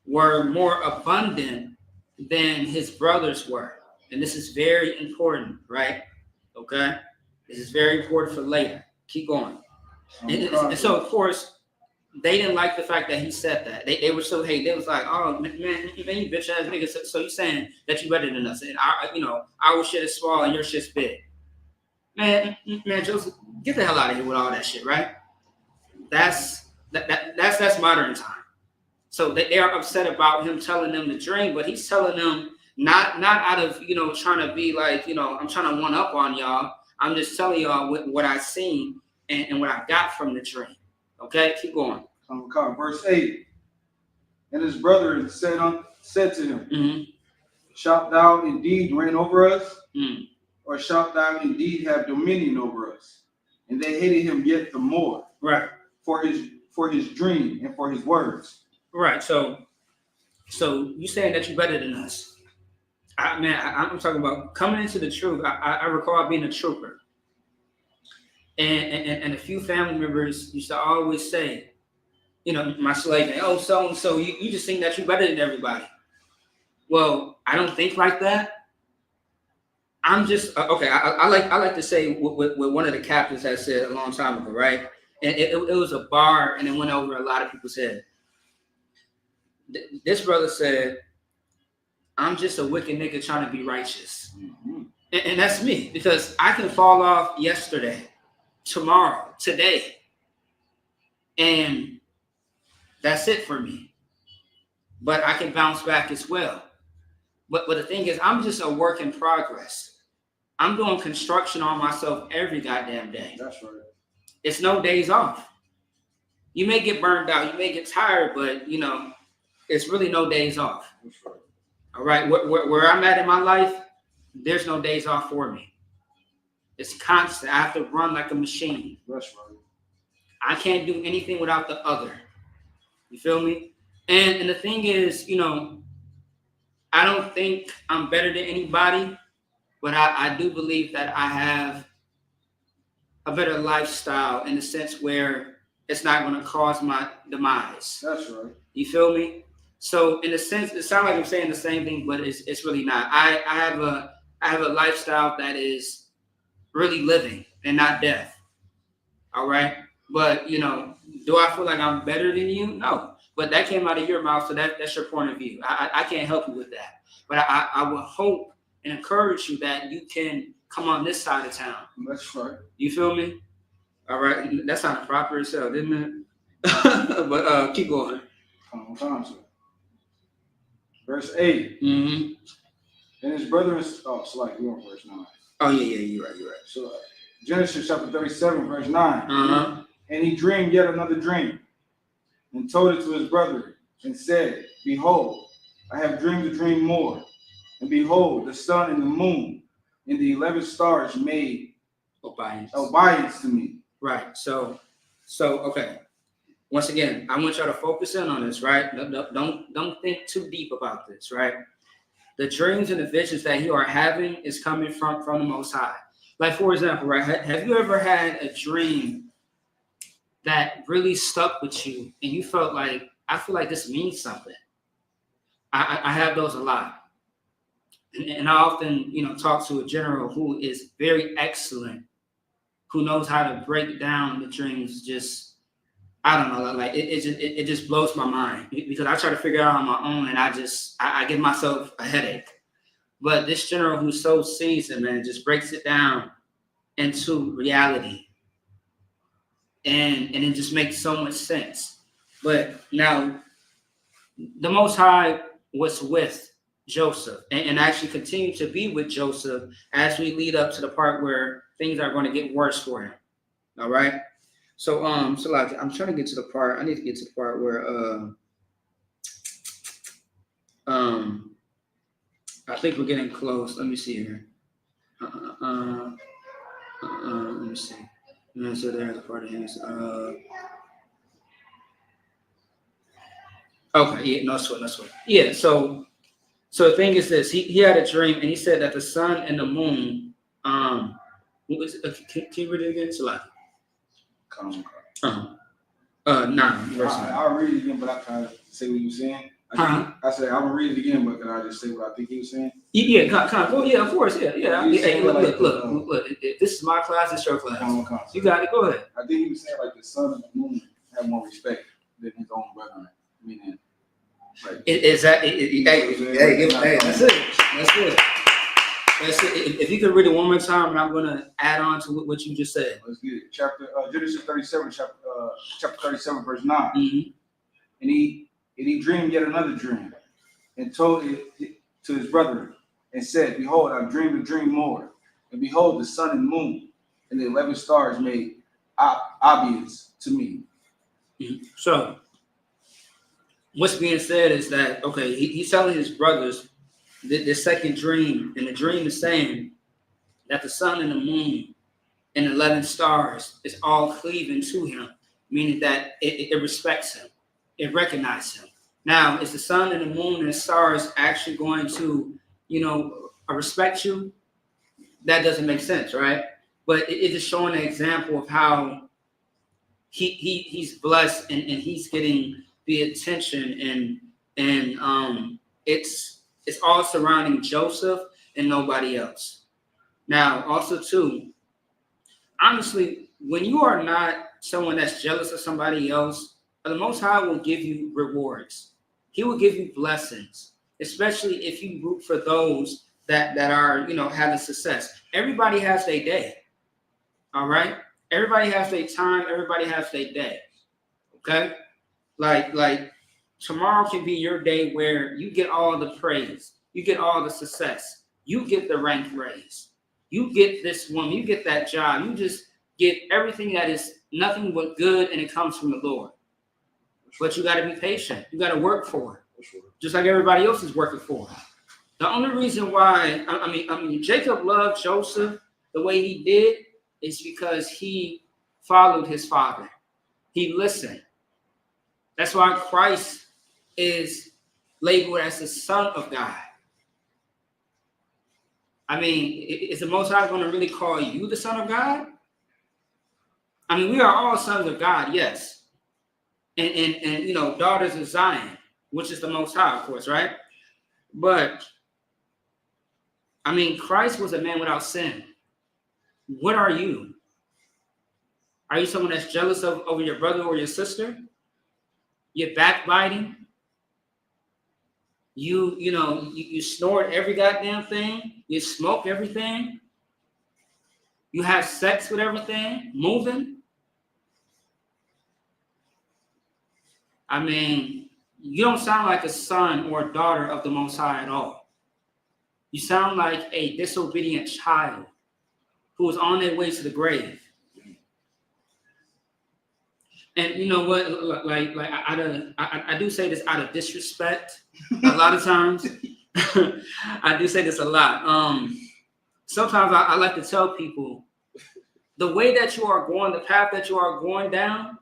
were more abundant than his brothers were. And this is very important, right? Okay? This is very important for later. Keep going. And so, of course, they didn't like the fact that he said that. They were so hate. They was like, oh, man, you bitch ass nigga. So you saying that you better than us. And our shit is small and your shit's big. Man, Joseph, get the hell out of here with all that shit, right? That's modern time. So they are upset about him telling them the dream, but he's telling them not out of trying to be like I'm trying to one up on y'all. I'm just telling y'all what I seen and what I got from the dream. Okay, keep going. Verse 8. And his brethren said to him, Shalt thou indeed reign over us? Or shalt thou indeed have dominion over us? And they hated him yet the more, right? For his dream and for his words, right? So you saying that you're better than us? I'm talking about coming into the truth. I recall being a trooper, and a few family members used to always say, my slave name, oh, so and so, you just think that you're better than everybody. Well, I don't think like that. I'm just okay. I like to say what one of the captains had said a long time ago, right? And it was a bar, and it went over a lot of people's head. This brother said, "I'm just a wicked nigga trying to be righteous," and that's me, because I can fall off yesterday, tomorrow, today, and that's it for me. But I can bounce back as well. But the thing is, I'm just a work in progress. I'm doing construction on myself every goddamn day. That's right. It's no days off. You may get burned out, you may get tired, but it's really no days off. That's right. All right, where I'm at in my life, there's no days off for me. It's constant. I have to run like a machine. That's right. I can't do anything without the other. You feel me? And the thing is, I don't think I'm better than anybody, but I do believe that I have a better lifestyle in the sense where it's not going to cause my demise. That's right. You feel me? So in a sense, it sounds like I'm saying the same thing, but it's really not. I have a lifestyle that is really living and not death. All right. But do I feel like I'm better than you? No. But that came out of your mouth, so that's your point of view. I can't help you with that. But I would hope and encourage you that you can come on this side of town. That's right. You feel me? All right. That sounded proper as hell, didn't it? But keep going. Come on, verse 8. Mm-hmm. And his brother is, we're on verse 9. Oh, yeah, you're right. So Genesis chapter 37, verse 9. Uh-huh. And he dreamed yet another dream, and told it to his brother, and said, Behold, I have dreamed a dream more. And behold, the sun and the moon and the 11 stars made obedience to me. Right. So okay. Once again, I want y'all to focus in on this, right? Don't think too deep about this, right? The dreams and the visions that you are having is coming from the Most High. Like, for example, right? Have you ever had a dream that really stuck with you and you felt like, I feel like this means something? I have those a lot. And I often, talk to a general who is very excellent, who knows how to break down the dreams. Just, I don't know, like it just blows my mind, because I try to figure it out on my own, and I give myself a headache. But this general who's so seasoned, man, just breaks it down into reality. And it just makes so much sense. But now, the Most High was with Joseph and actually continued to be with Joseph as we lead up to the part where things are going to get worse for him. All right. So like, I'm trying to get to the part. I need to get to the part where I think we're getting close. Let me see here. Let me see. So there's the part of his. Okay. Yeah. No sweat. Yeah. So the thing is this. He had a dream, and he said that the sun and the moon. Can you read it again? So like. I'll read it again, but I kind of say what you were saying. I said I'm gonna read it again, but can I just say what I think he was saying? Yeah, kind of. Well, yeah, of course, yeah. Hey, look. If this is my class, it's your class. You got it. Go ahead. I think he was saying like the sun and the moon have more respect than his own brethren. Meaning, like, that's it. If you could read it one more time, and I'm gonna add on to what you just said. Let's get it. Genesis 37, chapter 37, verse 9. Mm-hmm. And he dreamed yet another dream, and told it to his brethren, and said, Behold, I've dreamed a dream more. And behold, the sun and moon and the 11 stars made obedience to me. Mm-hmm. So, what's being said is that, okay, he's telling his brothers the second dream, and the dream is saying that the sun and the moon and 11 stars is all cleaving to him, meaning that it respects him, it recognizes him. Now, is the sun and the moon and the stars actually going to, respect you? That doesn't make sense, right? But it is showing an example of how he's blessed and he's getting the attention, and it's all surrounding Joseph and nobody else. Now, also too, honestly, when you are not someone that's jealous of somebody else, the Most High will give you rewards. He will give you blessings, especially if you root for those that are, having success. Everybody has their day. All right. Everybody has their time. Everybody has their day. Okay. Like tomorrow can be your day where you get all the praise. You get all the success. You get the rank raise. You get this woman. You get that job. You just get everything that is nothing but good, and it comes from the Lord. But you got to be patient. You got to work for it, just like everybody else is working for it. The only reason why, I mean, Jacob loved Joseph the way he did is because he followed his father. He listened. That's why Christ is labeled as the Son of God. I mean, is the Most High going to really call you the Son of God? I mean, we are all sons of God, yes. And daughters of Zion, which is the Most High, of course, right? But, I mean, Christ was a man without sin. What are you? Are you someone that's jealous over your brother or your sister? you're backbiting, you snort every goddamn thing, you smoke everything, you have sex with everything, moving. I mean, you don't sound like a son or a daughter of the Most High at all. You sound like a disobedient child who is on their way to the grave. And you know what? Like I do say this out of disrespect. A lot of times, I do say this a lot. Sometimes I like to tell people, the way that you are going, the path that you are going down,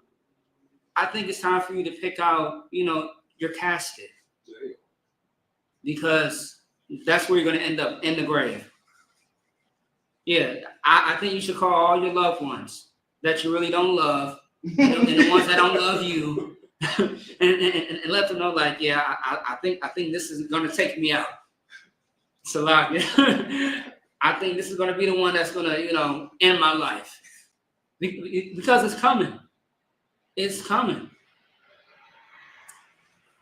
I think it's time for you to pick out, your casket, because that's where you're going to end up, in the grave. Yeah, I think you should call all your loved ones that you really don't love, and the ones that don't love you, and let them know, like, yeah, I think this is going to take me out. It's a lot. I think this is going to be the one that's going to, end my life, because it's coming. It's coming.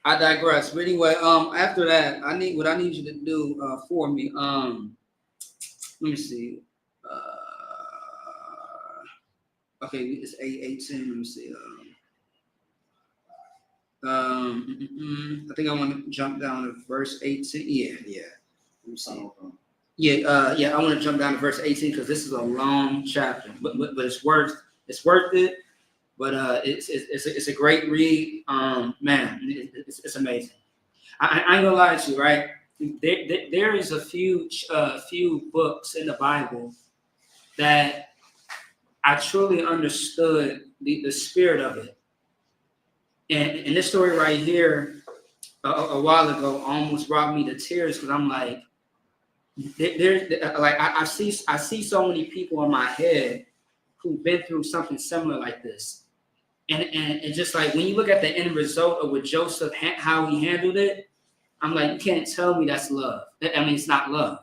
I digress. But anyway, after that, I need you to do for me. Let me see. Okay, it's 8:18. Let me see. I think I want to jump down to verse 18. Yeah. Let me see. I want to jump down to verse 18 because this is a long chapter, but it's worth it. But it's a great read. Man, it's amazing. I ain't gonna lie to you, right? There is a few books in the Bible that I truly understood the spirit of it. And this story right here, a while ago, almost brought me to tears because I'm like, I see so many people in my head who've been through something similar like this. And just like when you look at the end result of what Joseph, how he handled it, I'm like, you can't tell me that's love. I mean, it's not love.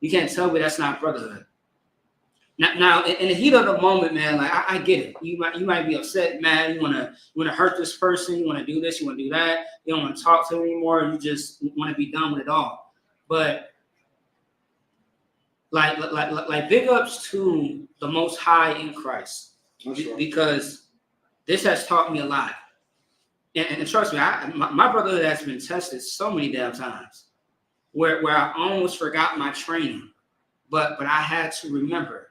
You can't tell me that's not brotherhood. Now, in the heat of the moment, man, like I get it. You might be upset, mad. You wanna hurt this person. You wanna do this. You wanna do that. You don't want to talk to them anymore. You just want to be done with it all. But like big ups to the Most High in Christ, because this has taught me a lot. And trust me, my brotherhood has been tested so many damn times where I almost forgot my training. But I had to remember,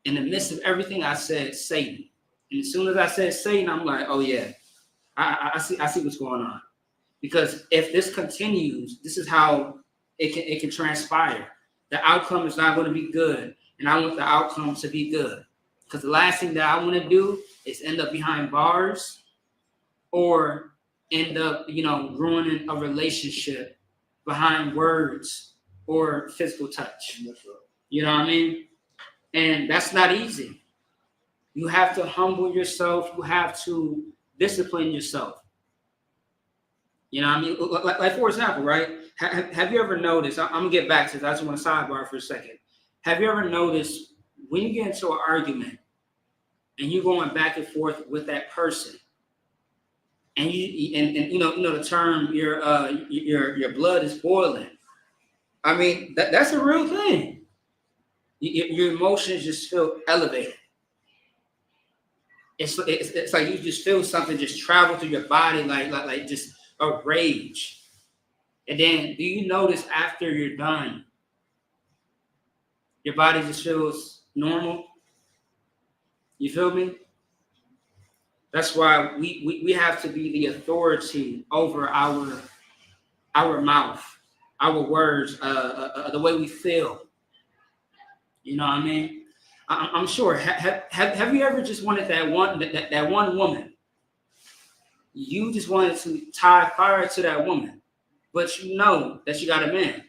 in the midst of everything, I said Satan. And as soon as I said Satan, I'm like, oh yeah, I see what's going on. Because if this continues, this is how it can transpire. The outcome is not going to be good. And I want the outcome to be good. Because the last thing that I want to do is end up behind bars or end up, ruining a relationship behind words or physical touch. You know what I mean? And that's not easy. You have to humble yourself. You have to discipline yourself. You know what I mean? Like for example, right? Have you ever noticed, I'm going to get back to this. I just want to sidebar for a second. Have you ever noticed when you get into an argument and you're going back and forth with that person, and you know the term your blood is boiling. I mean that's a real thing. Your emotions just feel elevated. It's like you just feel something just travel through your body like just a rage. And then do you notice after you're done, your body just feels normal? You feel me? That's why we have to be the authority over our mouth, our words, the way we feel. You know what I mean? I'm sure. Have you ever just wanted that one woman? You just wanted to tie fire to that woman, but you know that you got a man.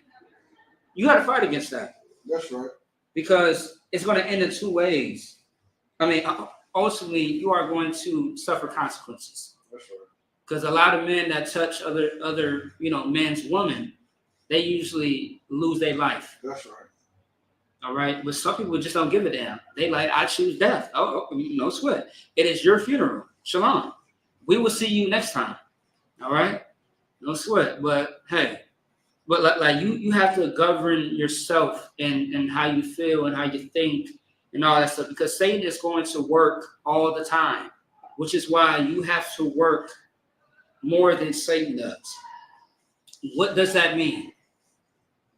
You got to fight against that. That's right. Because it's going to end in two ways. I mean, ultimately, you are going to suffer consequences. That's right. Because a lot of men that touch other men's women, they usually lose their life. That's right. All right, but some people just don't give a damn. They like, I choose death. Oh, no sweat. It is your funeral. Shalom. we will see you next time. All right? No sweat. But hey, but like you have to govern yourself and how you feel and how you think and all that stuff, because Satan is going to work all the time, which is why you have to work more than Satan does. What does that mean?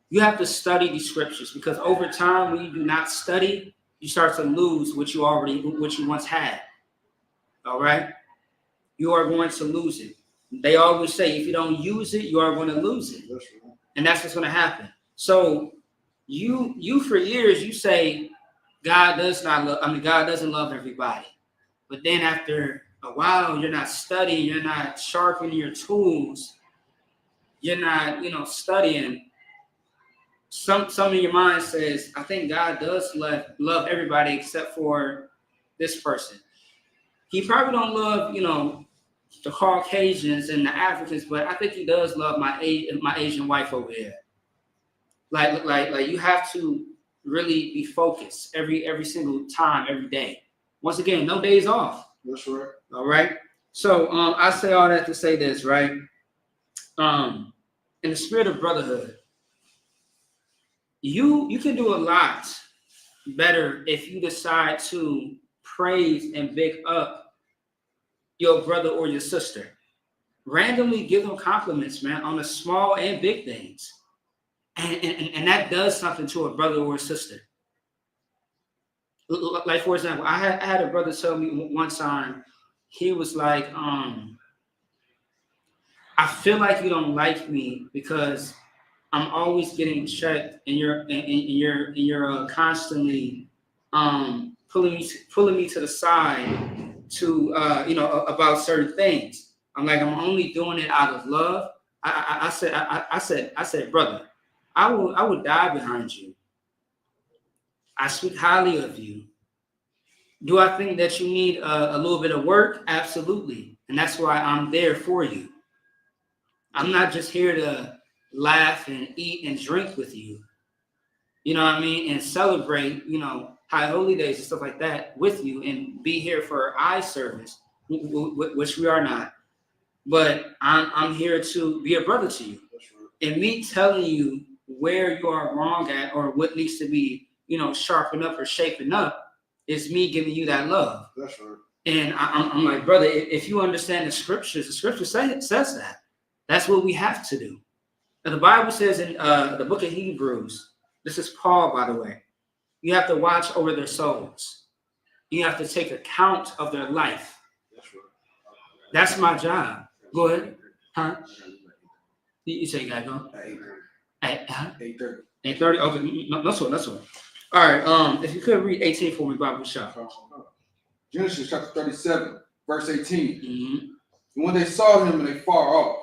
You have to study the scriptures, because over time, when you do not study, you start to lose what you once had. All right? You are going to lose it. They always say, if you don't use it, you are going to lose it. That's right. And that's what's going to happen. So you for years, you say God doesn't love everybody. But then after a while, you're not studying, you're not sharpening your tools, you're not, studying. Some of your mind says, I think God does love everybody except for this person. He probably don't love, the Caucasians and the Africans, but I think he does love my Asian wife over here. Like you have to really be focused every single time, every day. Once again, no days off. That's right. All right. So I say all that to say this, right? In the spirit of brotherhood, you can do a lot better if you decide to praise and big up your brother or your sister. Randomly give them compliments, man, on the small and big things. And that does something to a brother or a sister. Like, for example, I had a brother tell me one time, he was like, I feel like you don't like me because I'm always getting checked and you're constantly pulling me to the side to about certain things. I'm like, I'm only doing it out of love. I said, brother, I would die behind you. I speak highly of you. Do I think that you need a little bit of work? Absolutely. And that's why I'm there for you. I'm not just here to laugh and eat and drink with you. You know what I mean? And celebrate, high holy days and stuff like that with you and be here for eye service, which we are not. But I'm here to be a brother to you. And me telling you where you are wrong at or what needs to be, sharpened up or shaping up is me giving you that love. That's right. And I'm like, brother, if you understand the scripture says that. That's what we have to do. Now, the Bible says in the book of Hebrews, this is Paul, by the way, you have to watch over their souls. You have to take account of their life. That's right. That's my job. Go ahead. Huh? You say you got to go? 8:30. 8:30? Okay, no, that's one. All right, if you could read 18 for me, Bible shop. Genesis chapter 37, verse 18. Mm-hmm. And when they saw him and they far off,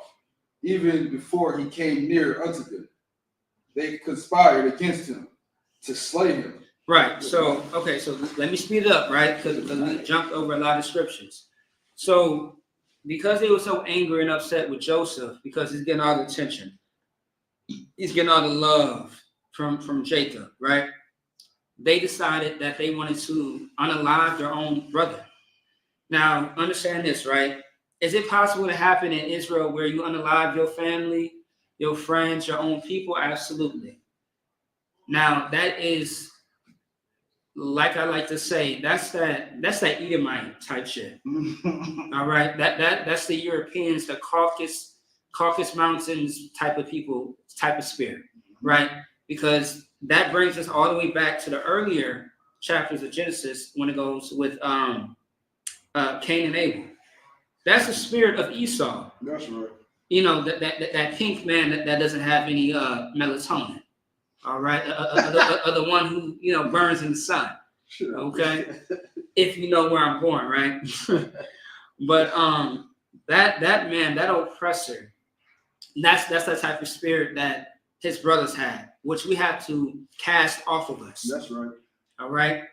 even before he came near unto them, they conspired against him to slay him. Right. So, okay. So let me speed it up, right? Because we jumped over a lot of scriptures. So, because they were so angry and upset with Joseph, because he's getting all the attention, he's getting all the love from Jacob, right? They decided that they wanted to unalive their own brother. Now, understand this, right? Is it possible to happen in Israel where you unalive your family, your friends, your own people? Absolutely. Now, that is, like I like to say, that's that Edomite type shit. All right, that's the Europeans, the Caucasus Mountains type of people, type of spirit, right? Because that brings us all the way back to the earlier chapters of Genesis when it goes with Cain and Abel. That's the spirit of Esau. That's right. That pink man that doesn't have any melatonin. All right, the one who burns in the sun. Okay, if you know where I'm going, right? But that man, that oppressor, that's that type of spirit that his brothers had, which we have to cast off of us. That's right. All right,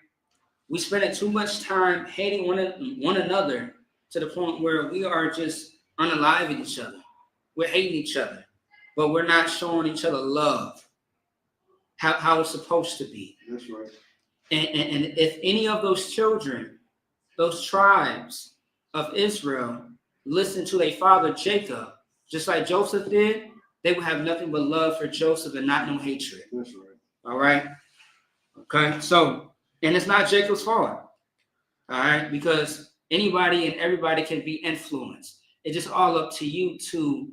we spend too much time hating one another to the point where we are just unaliving each other. We're hating each other, but we're not showing each other love. How it's supposed to be. That's right. And if any of those children, those tribes of Israel, listen to their father Jacob, just like Joseph did, they would have nothing but love for Joseph and not no hatred. That's right. All right. Okay. So, and it's not Jacob's fault. All right, because anybody and everybody can be influenced. It's just all up to you to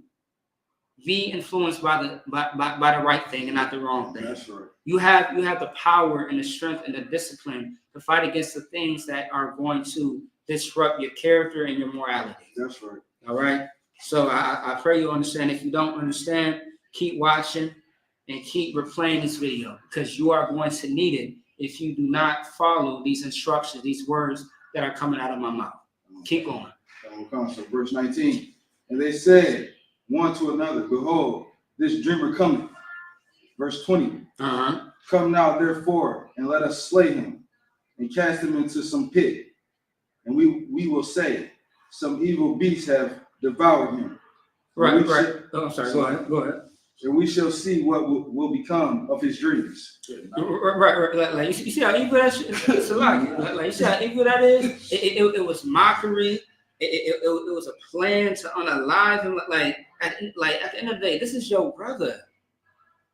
be influenced by the right thing and not the wrong thing. That's right. You have the power and the strength and the discipline to fight against the things that are going to disrupt your character and your morality. That's right. All right. So I pray you understand. If you don't understand, keep watching and keep replaying this video, because you are going to need it if you do not follow these instructions, these words that are coming out of my mouth. Keep going. So verse 19. And they said one to another, behold, this dreamer cometh. Verse 20. Come now, therefore, and let us slay him and cast him into some pit. And we will say, some evil beasts have devoured him. Right. Oh, I'm sorry. Go ahead. And we shall see what will become of his dreams. Right. Like you see how evil that is? Like you see how evil that is? It was mockery. It was a plan to unalive him. Like at the end of the day, this is your brother.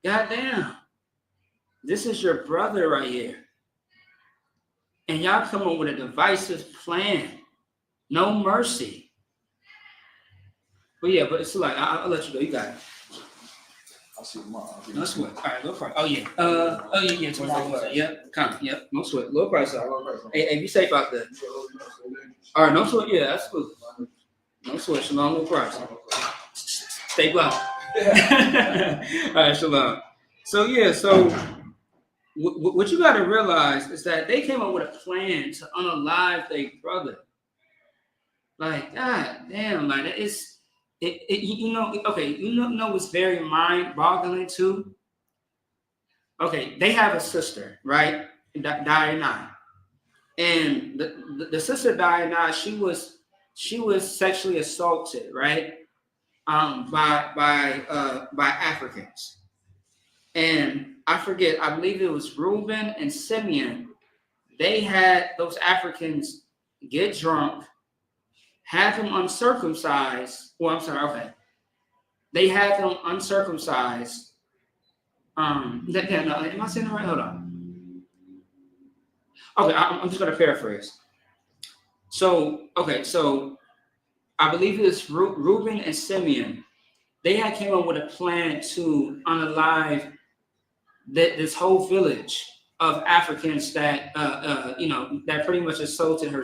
Goddamn. This is your brother right here. And y'all come up with a divisive plan. No mercy. But it's like, I'll let you go. You got it. I'll see tomorrow. No sweat. All right, low price. Oh yeah. Tomorrow. Yep. Come. Yep. No sweat. Low price. Hey, be safe out there. All right, no sweat. Yeah, that's good. No sweat. Shalom. Low price. Stay blessed. All right, shalom. So what you got to realize is that they came up with a plan to unalive their brother. Like, God damn, like it's. What's very mind-boggling too? Okay, they have a sister, right? Diana. And the sister Diana, she was sexually assaulted, right? By Africans. And I forget, I believe it was Reuben and Simeon. They had those Africans get drunk, had them uncircumcised. Well, I'm sorry. Okay, they had them uncircumcised. Am I saying it right? Hold on. Okay, I'm just gonna paraphrase. So I believe it's Reuben and Simeon. They had came up with a plan to unalive this whole village of Africans that that pretty much assaulted their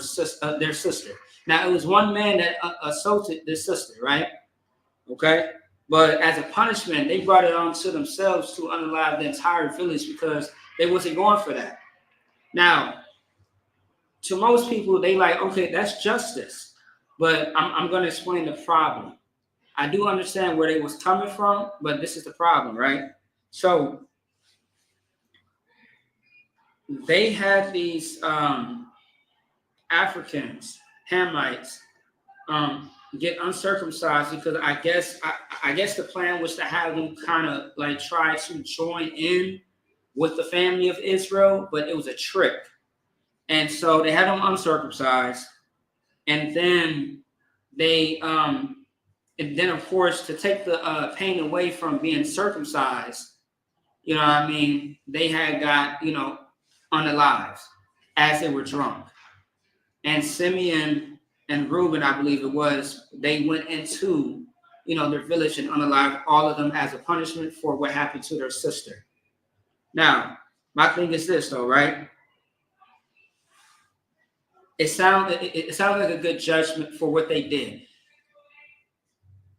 sister. Now, it was one man that assaulted this sister, right? Okay. But as a punishment, they brought it on to themselves to unalive the entire village because they wasn't going for that. Now, to most people, they like, okay, that's justice. But I'm going to explain the problem. I do understand where they was coming from, but this is the problem, right? So they had these Africans, Hamites, get uncircumcised because I guess the plan was to have them kind of like try to join in with the family of Israel, but it was a trick. And so they had them uncircumcised, and then they of course, to take the pain away from being circumcised, you know what I mean, they had got, unalive as they were drunk. And Simeon and Reuben, I believe it was, they went into, their village and unalived all of them as a punishment for what happened to their sister. Now, my thing is this, though, right? It sounds like a good judgment for what they did.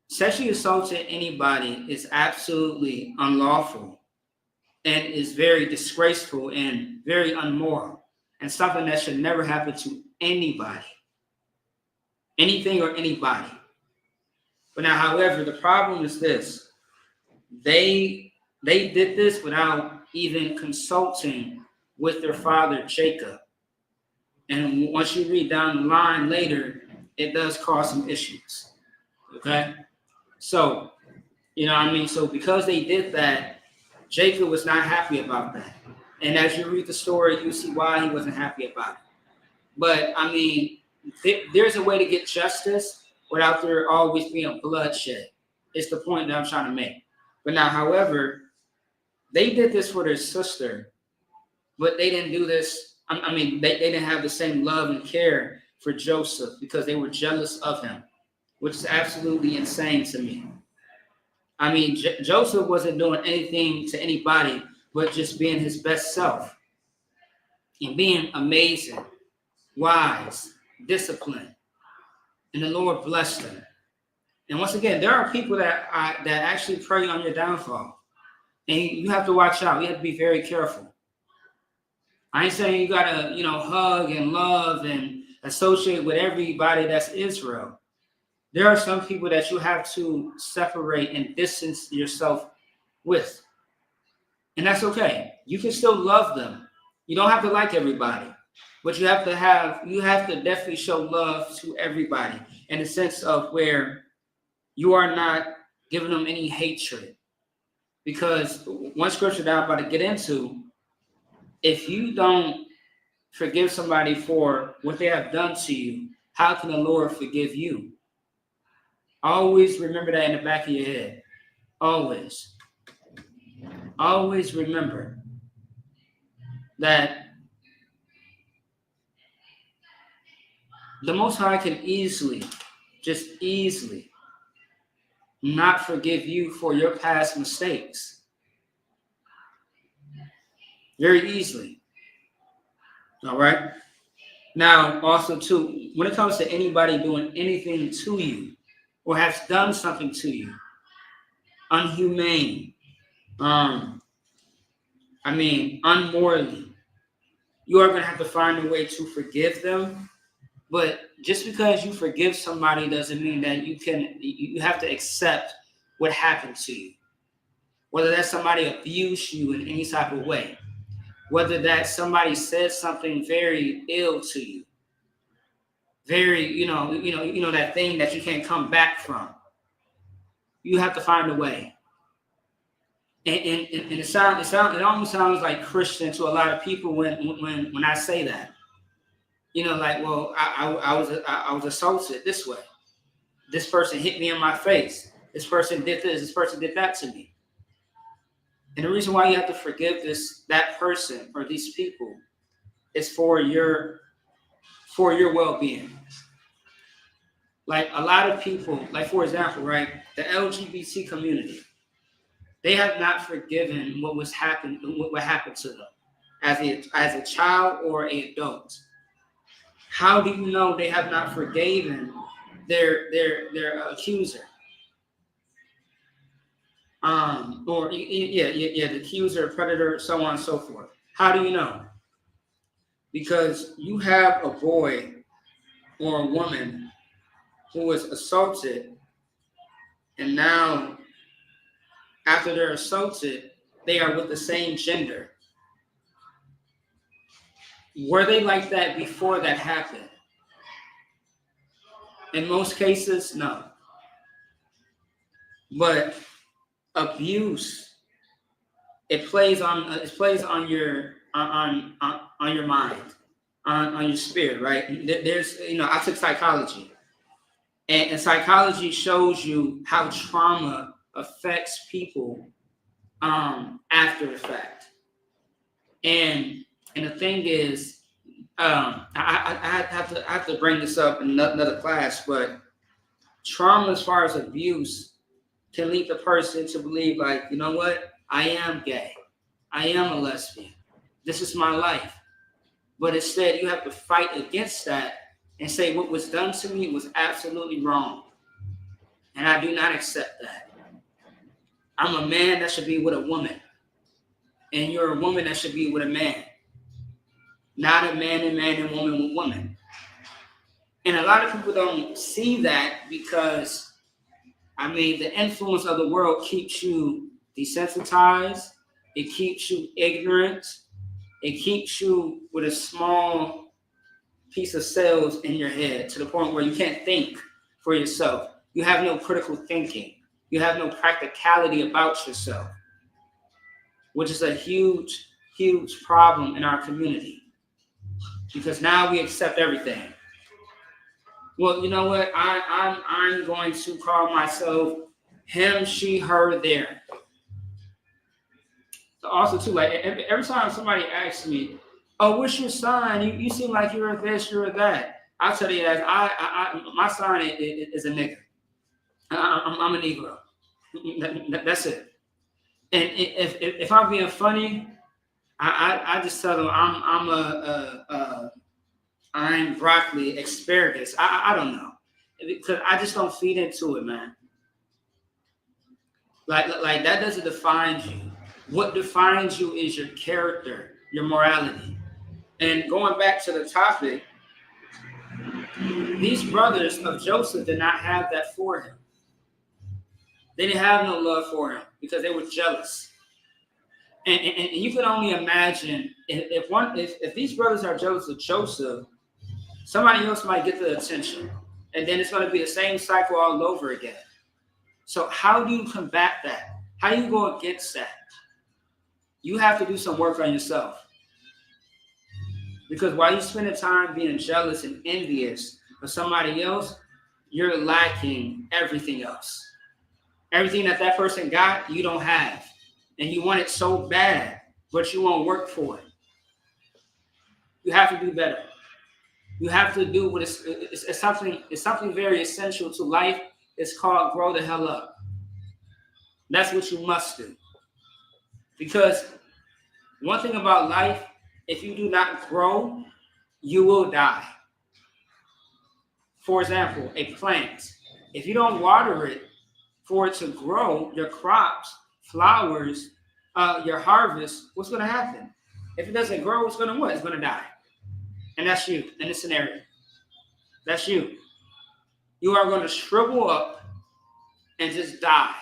Sexually assaulting anybody is absolutely unlawful and is very disgraceful and very unmoral and something that should never happen to anybody, anything or anybody. But now, however, the problem is this. They did this without even consulting with their father, Jacob. And once you read down the line later, it does cause some issues. Okay? So, so because they did that, Jacob was not happy about that. And as you read the story, you see why he wasn't happy about it. But, there's a way to get justice, without there always being bloodshed. It's the point that I'm trying to make. But now, however, they did this for their sister, but they didn't do this. I mean, they didn't have the same love and care for Joseph because they were jealous of him, which is absolutely insane to me. I mean, Joseph wasn't doing anything to anybody but just being his best self and being amazing, wise, disciplined, and the Lord blessed him. And once again, there are people that actually prey on your downfall, and you have to watch out. You have to be very careful. I ain't saying you gotta, hug and love and associate with everybody that's Israel. There are some people that you have to separate and distance yourself with, and that's okay. You can still love them. You don't have to like everybody, but you have to definitely show love to everybody in the sense of where you are not giving them any hatred. Because one scripture that I'm about to get into, if you don't forgive somebody for what they have done to you, how can the Lord forgive you? Always remember that in the back of your head. Always. Always remember that the Most High can easily not forgive you for your past mistakes. Very easily. All right? Now, also, too, when it comes to anybody doing anything to you or has done something to you, unhumane, unmorally, you are going to have to find a way to forgive them. But just because you forgive somebody doesn't mean that you have to accept what happened to you. Whether that somebody abused you in any type of way, whether that somebody said something very ill to you, very, that thing that you can't come back from. You have to find a way. And it almost sounds like Christian to a lot of people when I say that. Well, I was assaulted this way. This person hit me in my face. This person did this. This person did that to me. And the reason why you have to forgive that person or these people is for your well-being. Like a lot of people, like for example, right, the LGBT community, they have not forgiven what happened to them as a child or an adult. How do you know they have not forgiven their accuser? The accuser, predator, so on and so forth. How do you know? Because you have a boy or a woman who was assaulted, and now after they're assaulted, they are with the same gender. Were they like that before that happened? In most cases, no. But abuse, it plays on your mind, on your spirit, right? There's, I took psychology, and psychology shows you how trauma affects people after the fact. And the thing is, I have to bring this up in another class, but trauma as far as abuse can lead the person to believe, like, you know what? I am gay. I am a lesbian. This is my life. But instead, you have to fight against that and say what was done to me was absolutely wrong. And I do not accept that. I'm a man that should be with a woman. And you're a woman that should be with a man. Not a man and woman with woman. And a lot of people don't see that because, the influence of the world keeps you desensitized. It keeps you ignorant. It keeps you with a small piece of cells in your head to the point where you can't think for yourself. You have no critical thinking. You have no practicality about yourself, which is a huge, huge problem in our community. Because now we accept everything. Well, you know what? I'm going to call myself him, she, her, there. Also, too, like every time somebody asks me, "Oh, what's your sign? You seem like you're this, you're that." I'll tell you that my sign is a nigga. I'm a Negro. That's it. And if I'm being funny, I just tell them I'm broccoli, asparagus. I don't know, because I just don't feed into it, man. Like that doesn't define you. What defines you is your character, your morality. And going back to the topic, these brothers of Joseph did not have that for him. They didn't have no love for him because they were jealous. And you can only imagine if these brothers are jealous of Joseph, somebody else might get the attention. And then it's going to be the same cycle all over again. So how do you combat that? How do you go against that? You have to do some work on yourself. Because while you spend the time being jealous and envious of somebody else, you're lacking everything else. Everything that person got, you don't have. And you want it so bad, but you won't work for it. You have to do better. You have to do what it's something very essential to life. It's called grow the hell up. That's what you must do. Because one thing about life, if you do not grow, you will die. For example, a plant. If you don't water it for it to grow, your crops, flowers, your harvest, what's going to happen? If it doesn't grow, it's going to what? It's going to die. And that's you in this scenario. That's you. You are going to shrivel up and just die.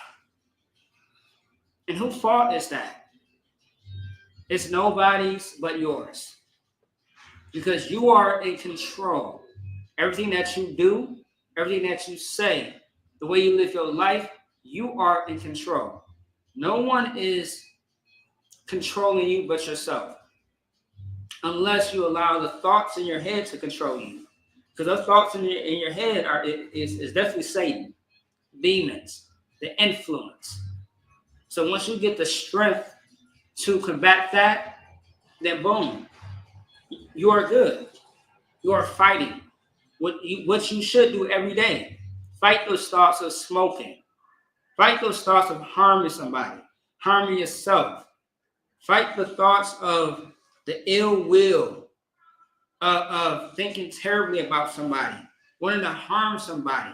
And whose fault is that? It's nobody's but yours. Because you are in control. Everything that you do, everything that you say, the way you live your life, you are in control. No one is controlling you but yourself. Unless you allow the thoughts in your head to control you. Because those thoughts in your head is definitely Satan, demons, the influence. So once you get the strength to combat that, then boom, you are good. You are fighting. What you should do every day. Fight those thoughts of smoking. Fight those thoughts of harming somebody, harming yourself. Fight the thoughts of the ill will, of thinking terribly about somebody, wanting to harm somebody.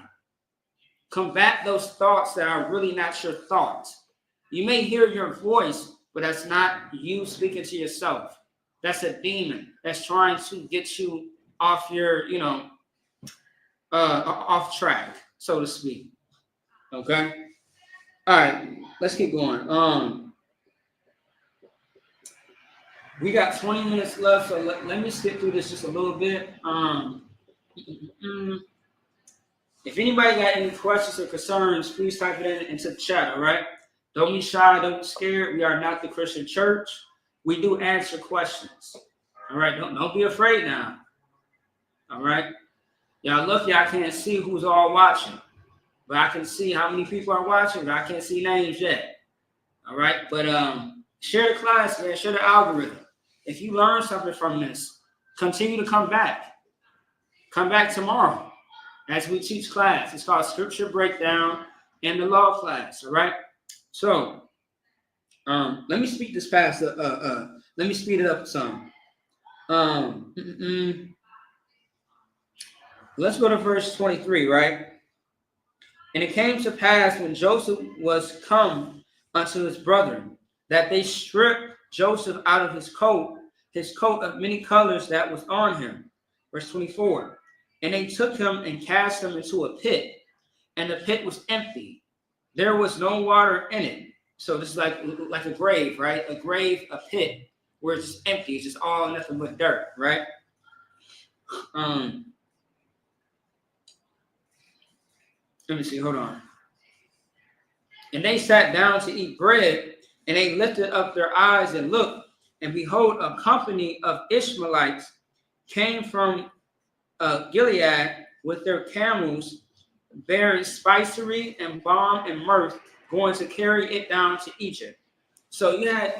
Combat those thoughts that are really not your thoughts. You may hear your voice, but that's not you speaking to yourself. That's a demon that's trying to get you off your, off track, so to speak. Okay? All right, let's keep going. We got 20 minutes left, so let me skip through this just a little bit. If anybody got any questions or concerns, please type it into the chat, all right? Don't be shy, don't be scared. We are not the Christian church. We do answer questions. All right, don't be afraid now. All right? Y'all lucky I can't see who's all watching. But I can see how many people are watching, but I can't see names yet. All right? But share the class, man. Share the algorithm. If you learn something from this, continue to come back. Come back tomorrow as we teach class. It's called Scripture Breakdown in the Law class, all right? So, let me speed this past. Let me speed it up some. Let's go to verse 23, right? And it came to pass when Joseph was come unto his brethren, that they stripped Joseph out of his coat of many colors that was on him. Verse 24. And they took him and cast him into a pit, and the pit was empty. There was no water in it. So this is like a grave, right? A grave, a pit, where it's just empty. It's just all nothing but dirt, right? Let me see, hold on. And they sat down to eat bread, and they lifted up their eyes and looked, and behold, a company of Ishmaelites came from Gilead with their camels bearing spicery and balm and myrrh, going to carry it down to Egypt. So you had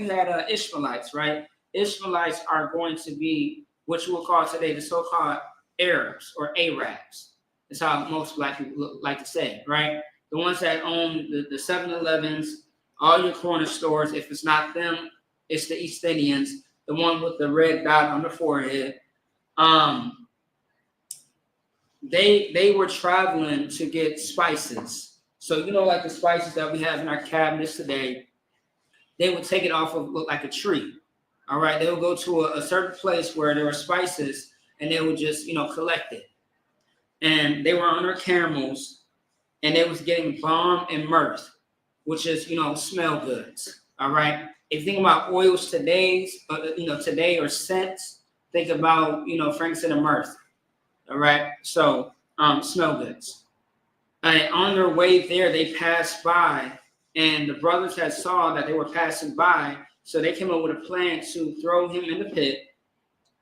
Ishmaelites, right? Ishmaelites are going to be what you will call today the so-called Arabs or Arabs. That's how most black people like to say it, right? The ones that own the 7-Elevens, all your corner stores. If it's not them, it's the East Indians, the one with the red dot on the forehead. They were traveling to get spices. So, you know, like the spices that we have in our cabinets today, they would take it off of look like a tree. All right. They would go to a certain place where there were spices and they would just, you know, collect it. And they were on their camels and they was getting balm and myrrh, which is, you know, smell goods. All right. If you think about oils today or scents, think about, you know, frankincense and myrrh. All right. So smell goods. And on their way there, they passed by, and the brothers had saw that they were passing by. So they came up with a plan to throw him in the pit,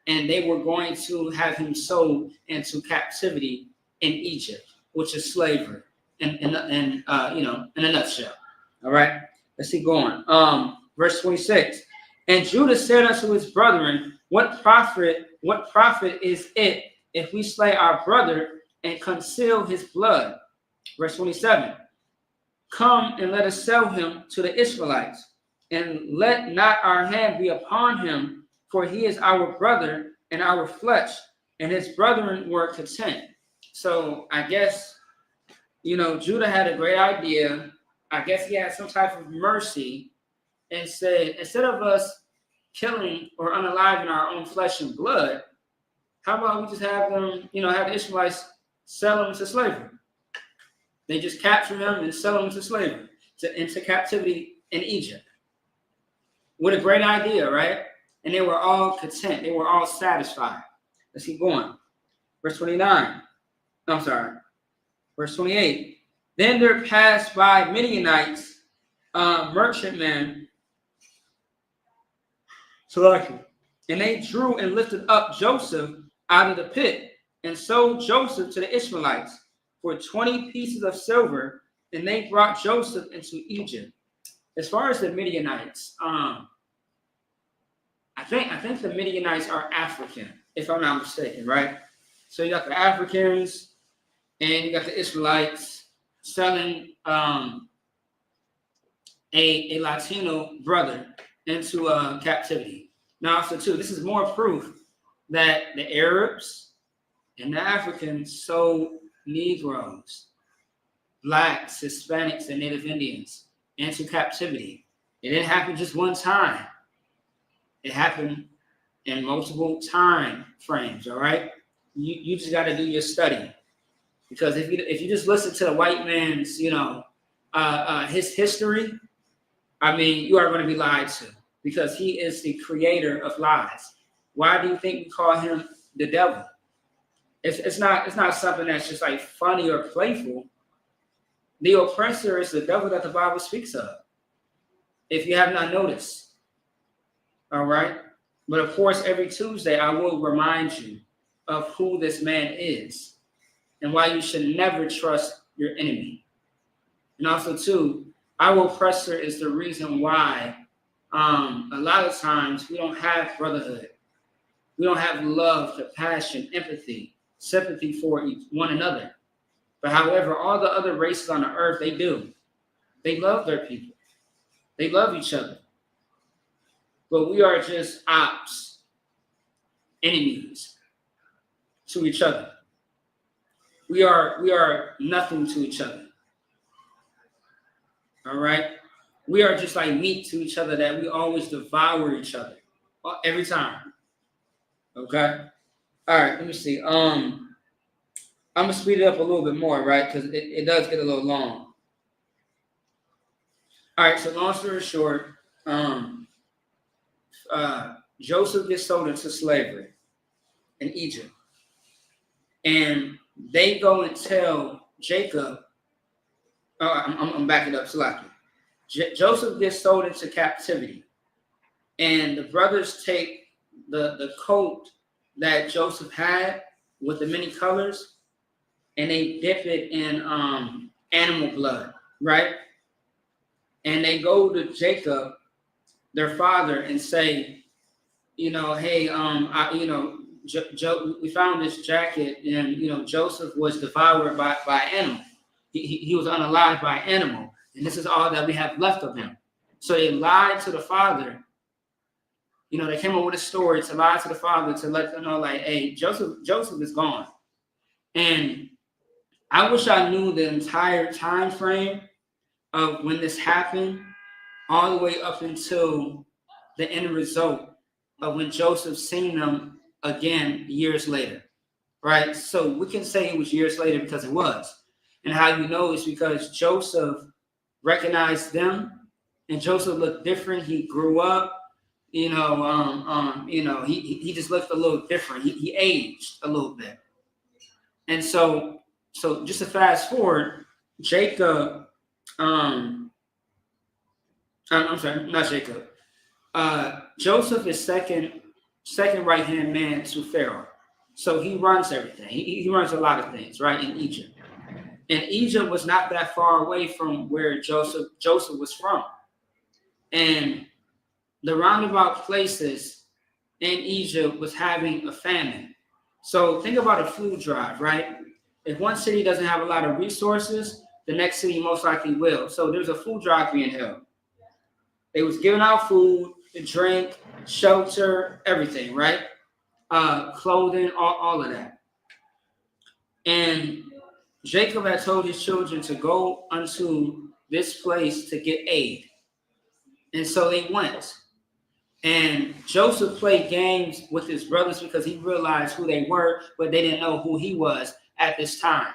and they were going to have him sold into captivity in Egypt, which is slavery, in a nutshell. All right. Let's keep going. Verse 26. And Judah said unto his brethren, What profit is it if we slay our brother and conceal his blood? Verse 27. Come and let us sell him to the Ishmaelites, and let not our hand be upon him, for he is our brother and our flesh. And his brethren were content. So I guess, you know, Judah had a great idea. I guess he had some type of mercy and said, instead of us killing or unaliving our own flesh and blood, how about we just have them, you know, have the Ishmaelites sell them to slavery? They just capture them and sell them to slavery, into captivity in Egypt. What a great idea, right? And they were all content. They were all satisfied. Let's keep going. Verse 29. I'm sorry. Verse 28. Then there passed by Midianites, merchantmen, and they drew and lifted up Joseph out of the pit and sold Joseph to the Ishmaelites for 20 pieces of silver, and they brought Joseph into Egypt. As far as the Midianites, I think the Midianites are African, if I'm not mistaken, right? So you got the Africans and you got the Israelites selling a Latino brother into captivity. Now, also too, this is more proof that the Arabs and the Africans sold Negroes, Blacks, Hispanics, and Native Indians into captivity. It didn't happen just one time. It happened in multiple time frames, all right? You just got to do your study. Because if you just listen to the white man's, his history, I mean, you are going to be lied to, because he is the creator of lies. Why do you think we call him the devil? It's not something that's just like funny or playful. The oppressor is the devil that the Bible speaks of, if you have not noticed. All right? But of course, every Tuesday, I will remind you of who this man is and why you should never trust your enemy. And also, too, our oppressor is the reason why a lot of times we don't have brotherhood. We don't have love, compassion, empathy, sympathy for one another. But however, all the other races on the earth, they do. They love their people. They love each other. But we are just ops, enemies to each other. We are nothing to each other. All right? We are just like meat to each other, that we always devour each other every time. Okay? All right, let me see. I'm going to speed it up a little bit more, right? Because it does get a little long. All right, so long story short, Joseph gets sold into slavery in Egypt. And they go and tell Jacob, I'm backing up, Salaki. Joseph gets sold into captivity. And the brothers take the coat that Joseph had with the many colors, and they dip it in animal blood, right? And they go to Jacob, their father, and say, you know, hey, we found this jacket, and you know, Joseph was devoured by animal. He was unalived by animal, and this is all that we have left of him. So they lied to the father. You know, they came up with a story to lie to the father to let them know, like, hey, Joseph is gone. And I wish I knew the entire time frame of when this happened, all the way up until the end result of when Joseph seen them again years later, right? So we can say it was years later because it was. And how you know is because Joseph recognized them, and Joseph looked different. He grew up, he just looked a little different. He aged a little bit. And so just to fast forward, Jacob, I'm sorry, not Jacob. Joseph is second right-hand man to Pharaoh. So he runs everything. He runs a lot of things, right, in Egypt. And Egypt was not that far away from where Joseph was from. And the roundabout places in Egypt was having a famine. So think about a food drive, right? If one city doesn't have a lot of resources, the next city most likely will. So there's a food drive being held. They was giving out food, drink, shelter, everything, right? Clothing, all of that. And Jacob had told his children to go unto this place to get aid. And so they went. And Joseph played games with his brothers because he realized who they were, but they didn't know who he was at this time.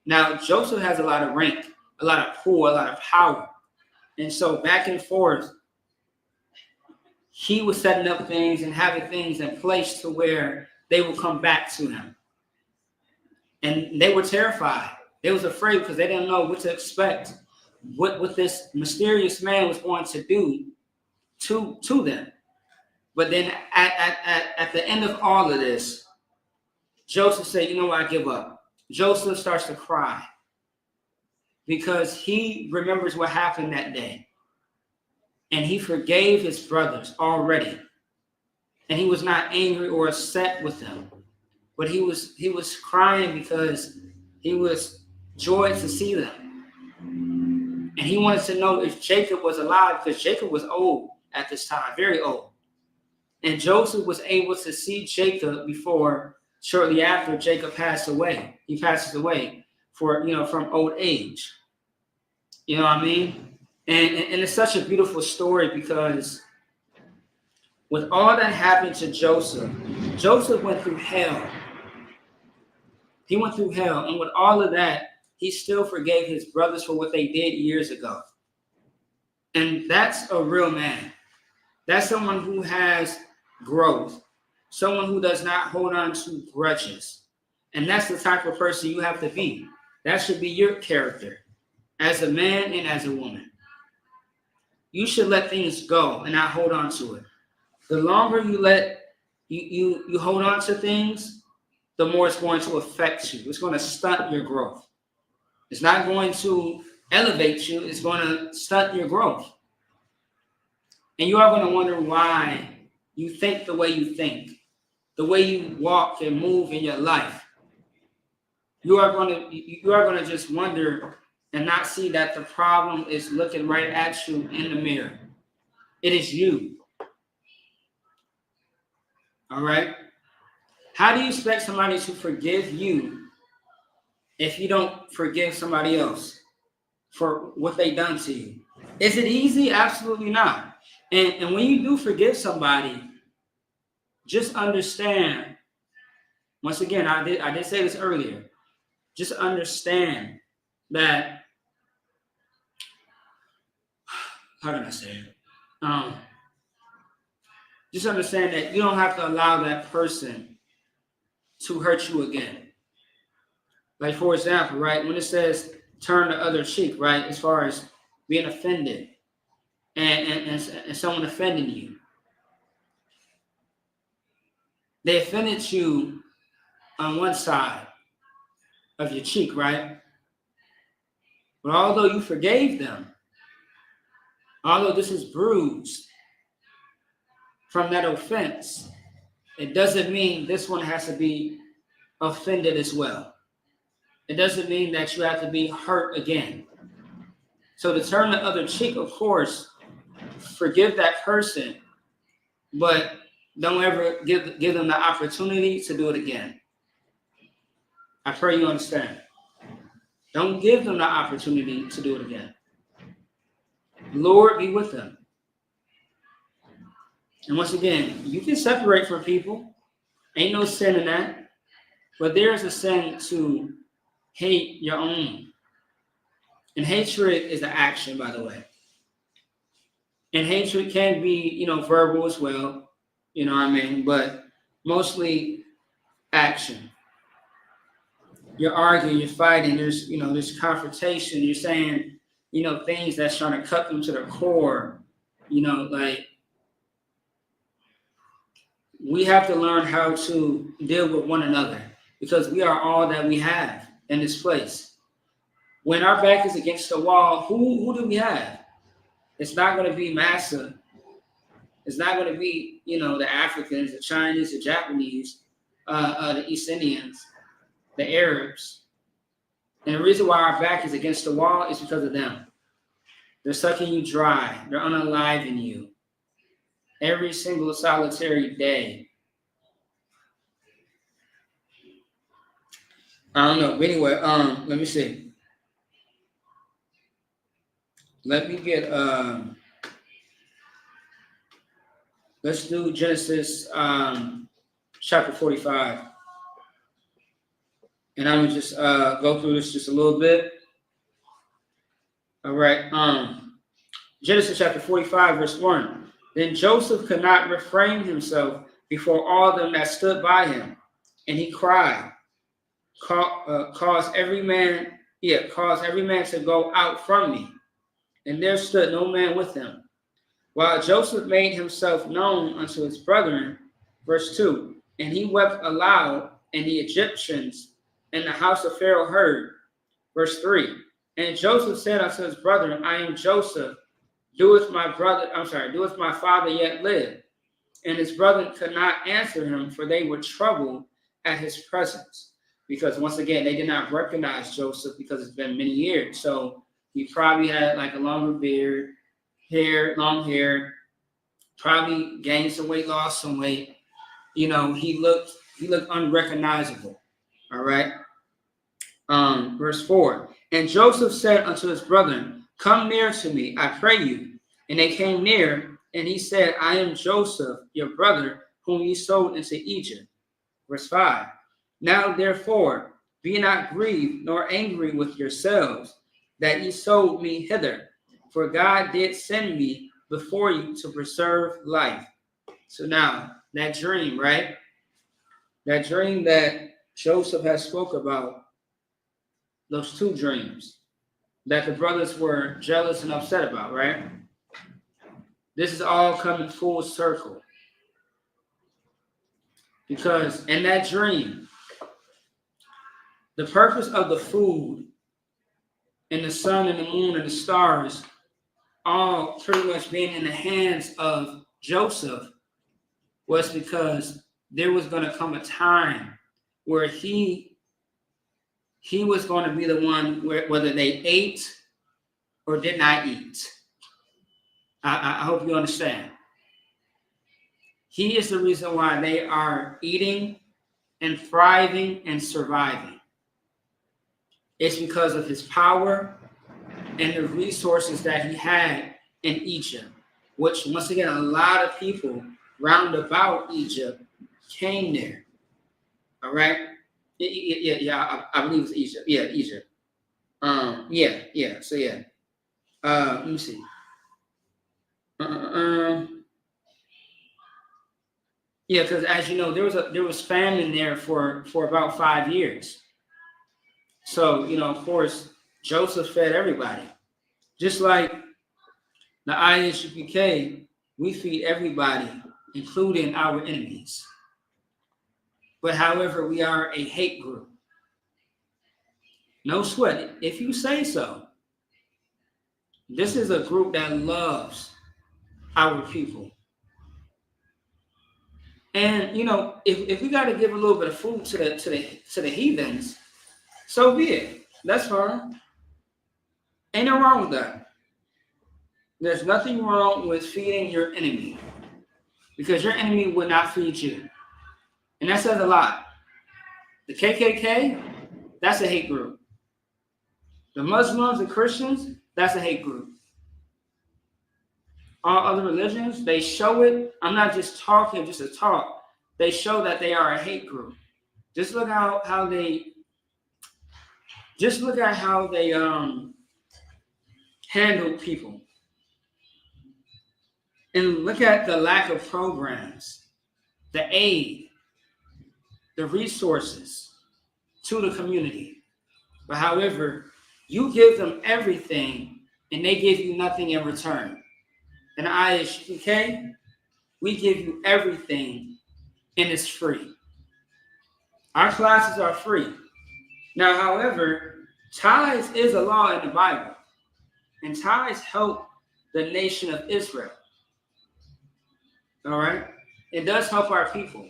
Now, Joseph has a lot of rank, a lot of pull, a lot of power. And so back and forth, he was setting up things and having things in place to where they would come back to him. And they were terrified. They was afraid because they didn't know what to expect, what this mysterious man was going to do to them. But then at the end of all of this, Joseph said, you know what, I give up. Joseph starts to cry because he remembers what happened that day. And he forgave his brothers already. And he was not angry or upset with them. But he was crying because he was joyed to see them. And he wanted to know if Jacob was alive, because Jacob was old at this time, very old. And Joseph was able to see Jacob before, shortly after Jacob passed away. He passes away from old age. You know what I mean? And it's such a beautiful story because with all that happened to Joseph, Joseph went through hell. He went through hell. And with all of that, he still forgave his brothers for what they did years ago. And that's a real man. That's someone who has growth, someone who does not hold on to grudges. And that's the type of person you have to be. That should be your character as a man and as a woman. You should let things go and not hold on to it. The longer you let you hold on to things, the more it's going to affect you. It's going to stunt your growth. It's not going to elevate you. It's going to stunt your growth. And you are going to wonder why you think the way you think, the way you walk and move in your life. You are going to just wonder and not see that the problem is looking right at you in the mirror. It is you. All right? How do you expect somebody to forgive you if you don't forgive somebody else for what they done to you? Is it easy? Absolutely not. And when you do forgive somebody, just understand, once again, I did say this earlier, just understand that, how can I say it? Just understand that you don't have to allow that person to hurt you again. Like, for example, right, when it says turn the other cheek, right, as far as being offended and someone offending you. They offended you on one side, of your cheek, right? But although you forgave them, although this is bruised from that offense, it doesn't mean this one has to be offended as well. It doesn't mean that you have to be hurt again. So to turn the other cheek, of course, forgive that person, but don't ever give them the opportunity to do it again. I pray you understand. Don't give them the opportunity to do it again. Lord, be with them. And once again, you can separate from people. Ain't no sin in that. But there is a sin to hate your own. And hatred is the action, by the way. And hatred can be, verbal as well. You know what I mean? But mostly action. You're arguing, you're fighting, there's confrontation, you're saying, things that's trying to cut them to the core, we have to learn how to deal with one another because we are all that we have in this place. When our back is against the wall, who do we have? It's not going to be Massa. It's not going to be, the Africans, the Chinese, the Japanese, the East Indians, the Arabs. And the reason why our back is against the wall is because of them. They're sucking you dry. They're unaliving you every single solitary day. I don't know. But anyway, let me see. Let me get let's do Genesis chapter 45. And I'm gonna just go through this just a little bit. All right. Genesis chapter 45, verse 1. Then Joseph could not refrain himself before all them that stood by him, and he cried, cause every man to go out from me. And there stood no man with him. While Joseph made himself known unto his brethren, verse 2, and he wept aloud, and the Egyptians and the house of Pharaoh heard. Verse 3, and Joseph said unto his brethren, I am Joseph, doeth my father yet live? And his brethren could not answer him, for they were troubled at his presence. Because once again, they did not recognize Joseph because it's been many years. So he probably had like a longer beard, long hair, probably gained some weight, lost some weight. He looked unrecognizable. All right. Verse 4. And Joseph said unto his brethren, come near to me, I pray you. And they came near, and he said, I am Joseph, your brother, whom ye sold into Egypt. Verse 5. Now therefore, be not grieved nor angry with yourselves, that ye sold me hither. For God did send me before you to preserve life. So now, that dream, right? That dream that Joseph has spoke about, those two dreams that the brothers were jealous and upset about, right? This is all coming full circle. Because in that dream, the purpose of the food and the sun and the moon and the stars all pretty much being in the hands of Joseph was because there was going to come a time where he was going to be the one whether they ate or did not eat. I hope you understand. He is the reason why they are eating and thriving and surviving. It's because of his power and the resources that he had in Egypt, which once again, a lot of people round about Egypt came there. All right. Yeah. I believe it's Egypt. Yeah, Egypt. Yeah. So yeah. Let me see. Yeah, because as you know, there was famine there for about 5 years. So of course, Joseph fed everybody, just like the ISUPK. We feed everybody, including our enemies. But however, we are a hate group. No sweat. If you say so. This is a group that loves our people. And you know, if we got to give a little bit of food to the heathens, so be it. That's fine. Ain't no wrong with that. There's nothing wrong with feeding your enemy, because your enemy would not feed you. And that says a lot. The KKK, that's a hate group. The Muslims and Christians, that's a hate group. All other religions, they show it. I'm not just talking just to talk. They show that they are a hate group. Just look how they handle people. And look at the lack of programs, the aid, the resources to the community. But however, you give them everything and they give you nothing in return. And ISUPK, we give you everything and it's free. Our classes are free. Now, however, tithes is a law in the Bible. And tithes help the nation of Israel. All right? It does help our people.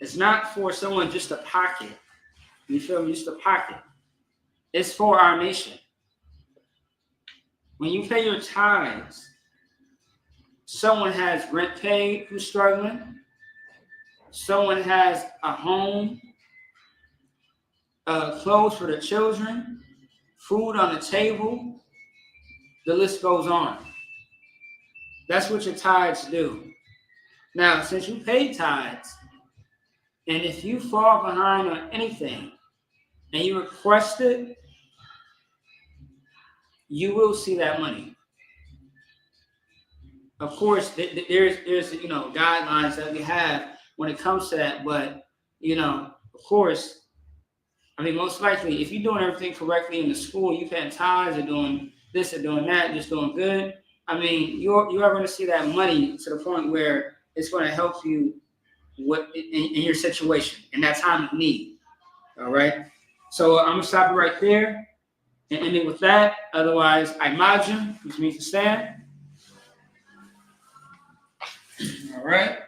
It's not for someone just to pocket. You feel me? Just to pocket. It's for our nation. When you pay your tithes, someone has rent paid who's struggling. Someone has a home, clothes for the children, food on the table. The list goes on. That's what your tithes do. Now, since you pay tithes, and if you fall behind on anything and you request it, you will see that money. Of course, there's guidelines that we have when it comes to that, but of course, I mean, most likely, if you're doing everything correctly in the school, you paying tithes, you're doing this, or doing that, just doing good. I mean, you are going to see that money to the point where it's going to help you in your situation in that time of need. All right. So I'm gonna stop it right there and end it with that. Otherwise, I imagine, which means to stand. All right.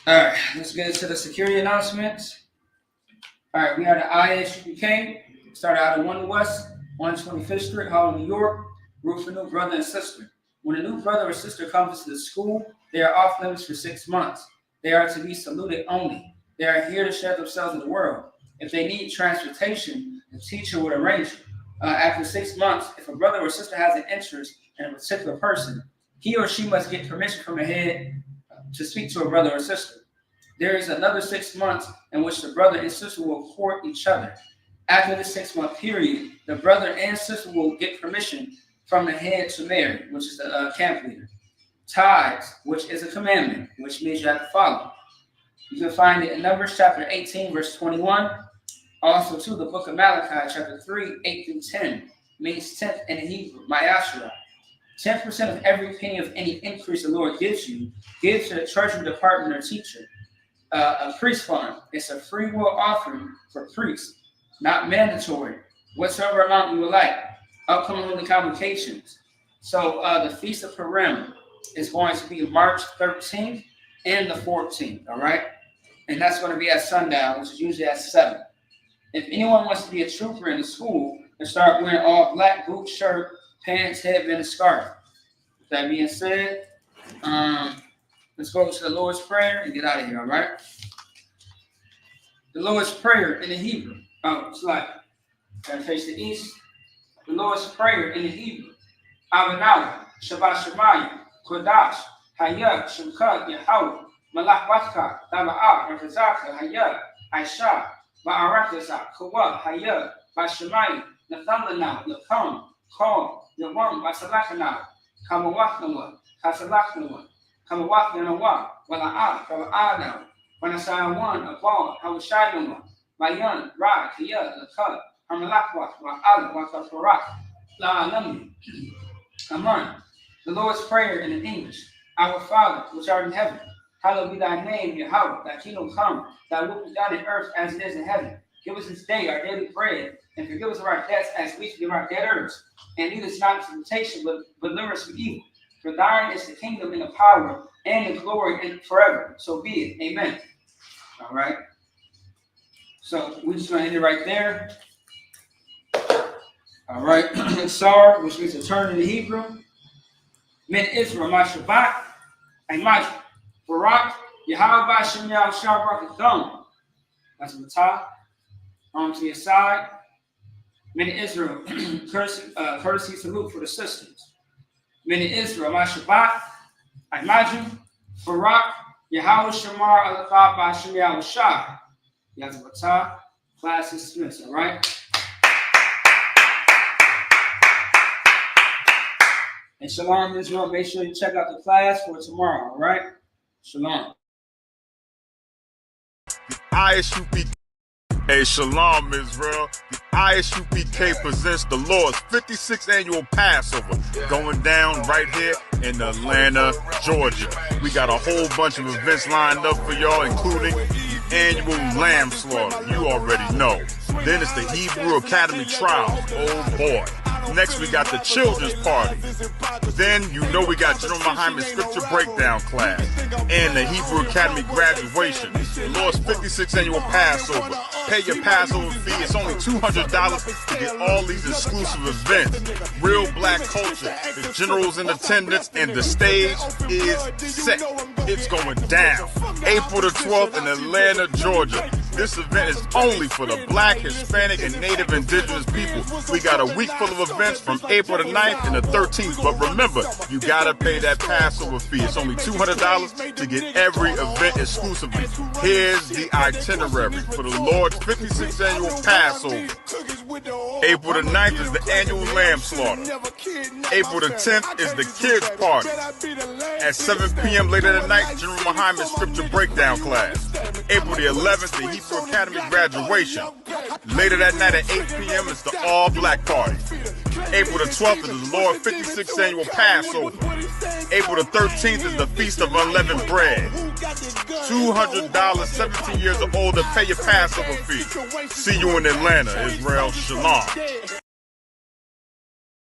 All right, let's get into the security announcements. All right, we are the ISUPK. Started out in 1 West, 125th Street, Harlem, New York. Root for new brother and sister. When a new brother or sister comes to the school, they are off limits for 6 months. They are to be saluted only. They are here to share themselves with the world. If they need transportation, the teacher would arrange it. After 6 months, if a brother or sister has an interest in a particular person, he or she must get permission from the head to speak to a brother or sister. There is another 6 months in which the brother and sister will court each other. After the 6 month period, the brother and sister will get permission from the head to marry, which is the camp leader. Tithes, which is a commandment, which means you have to follow. You can find it in Numbers chapter 18, verse 21. Also, to the book of Malachi, chapter 3, 8 through 10, means 10th in Hebrew, Ma'ashra. 10% of every penny of any increase the Lord gives you, give to the treasury department or teacher. A priest fund, it's a free will offering for priests, not mandatory, whatsoever amount you would like. Upcoming holy convocations. So the Feast of Purim is going to be March 13th and the 14th, all right? And that's going to be at sundown, which is usually at 7. If anyone wants to be a trooper in the school, then start wearing all black, boot, shirt, pants, headband, and scarf. With that being said, let's go to the Lord's Prayer and get out of here, all right? The Lord's Prayer in the Hebrew. Oh, it's like, gotta face the east. The Lord's Prayer in the Hebrew. Abanawa, Shabbat Shemayim, Kodash, Hayah, Shemka, Yahweh, Malach Batka, Taba'ah, Rafazaka, Hayah, Aisha, Ba'arakazak, Kawah, Hayah, Bashemayim, Nathamlanaw, Lakam, Kal, Yawam, Basalakanaw, Kamawaknawa, Kasalaknawa, Kamawaknawa, Wala'ah, Kaba'anaw, Wanasayawan, Abal, Hawashaynawa, Mayan, Ra, Hayah, Lakam, Amalakwak, Wa'ala, Wakafarak, La'alami. Amen. The Lord's Prayer in English. Our Father, which art in heaven, Hallowed be thy name, Yahweh. Thy kingdom come. Thy will be done in earth as it is in heaven. Give us this day our daily bread, and forgive us our debts as we forgive our debtors. And lead us not into temptation, but deliver us from evil. For thine is the kingdom and the power and the glory and forever. So be it. Amen. All right. So we're just going to end it right there. All right. Sar, which means to turn in the Hebrew. Men Israel, my Shabbat, and my Barak, Yahweh Shem Yahweh Shabbat Thumb. That's Matah. Arm to your side. Men Israel, courtesy salute for the sisters. Men Israel, my Shabbat, Imagine, Barak, Yahweh Shamar, Alakah by Shem Yahweh Shah. Yazmatah, class is dismissed, all right? And Shalom, Israel. Make sure you check out the class for tomorrow, all right? Shalom. ISUPK. Hey, Shalom, Israel. The ISUPK presents the Lord's 56th annual Passover going down right here in Atlanta, Georgia. We got a whole bunch of events lined up for y'all, including the annual lamb slaughter. You already know. Then it's the Hebrew Academy trials. Oh, boy. Next, we got the children's party. Then, you know we got General Muhammad's scripture breakdown class and the Hebrew Academy graduation. The Lord's 56th annual Passover. Pay your Passover fee. It's only $200 to get all these exclusive events. Real black culture. The general's in attendance and the stage is set. It's going down. April the 12th in Atlanta, Georgia. This event is only for the black, Hispanic, and Native indigenous people. We got a week full of events from April the 9th and the 13th. But remember, you gotta pay that Passover fee. It's only $200 to get every event exclusively. Here's the itinerary for the Lord's 56th annual Passover. April the 9th is the annual lamb slaughter. April the 10th is the kids party. At 7 p.m. later that night, General Muhammad's scripture breakdown class. April the 11th, the Hebrew Academy graduation. Later that night at 8 p.m. is the all-black party. April the 12th is the Lord's 56th annual Passover. April the 13th is the Feast of Unleavened Bread. $200, 17 years or older, pay your Passover fee. See you in Atlanta, Israel. Shalom.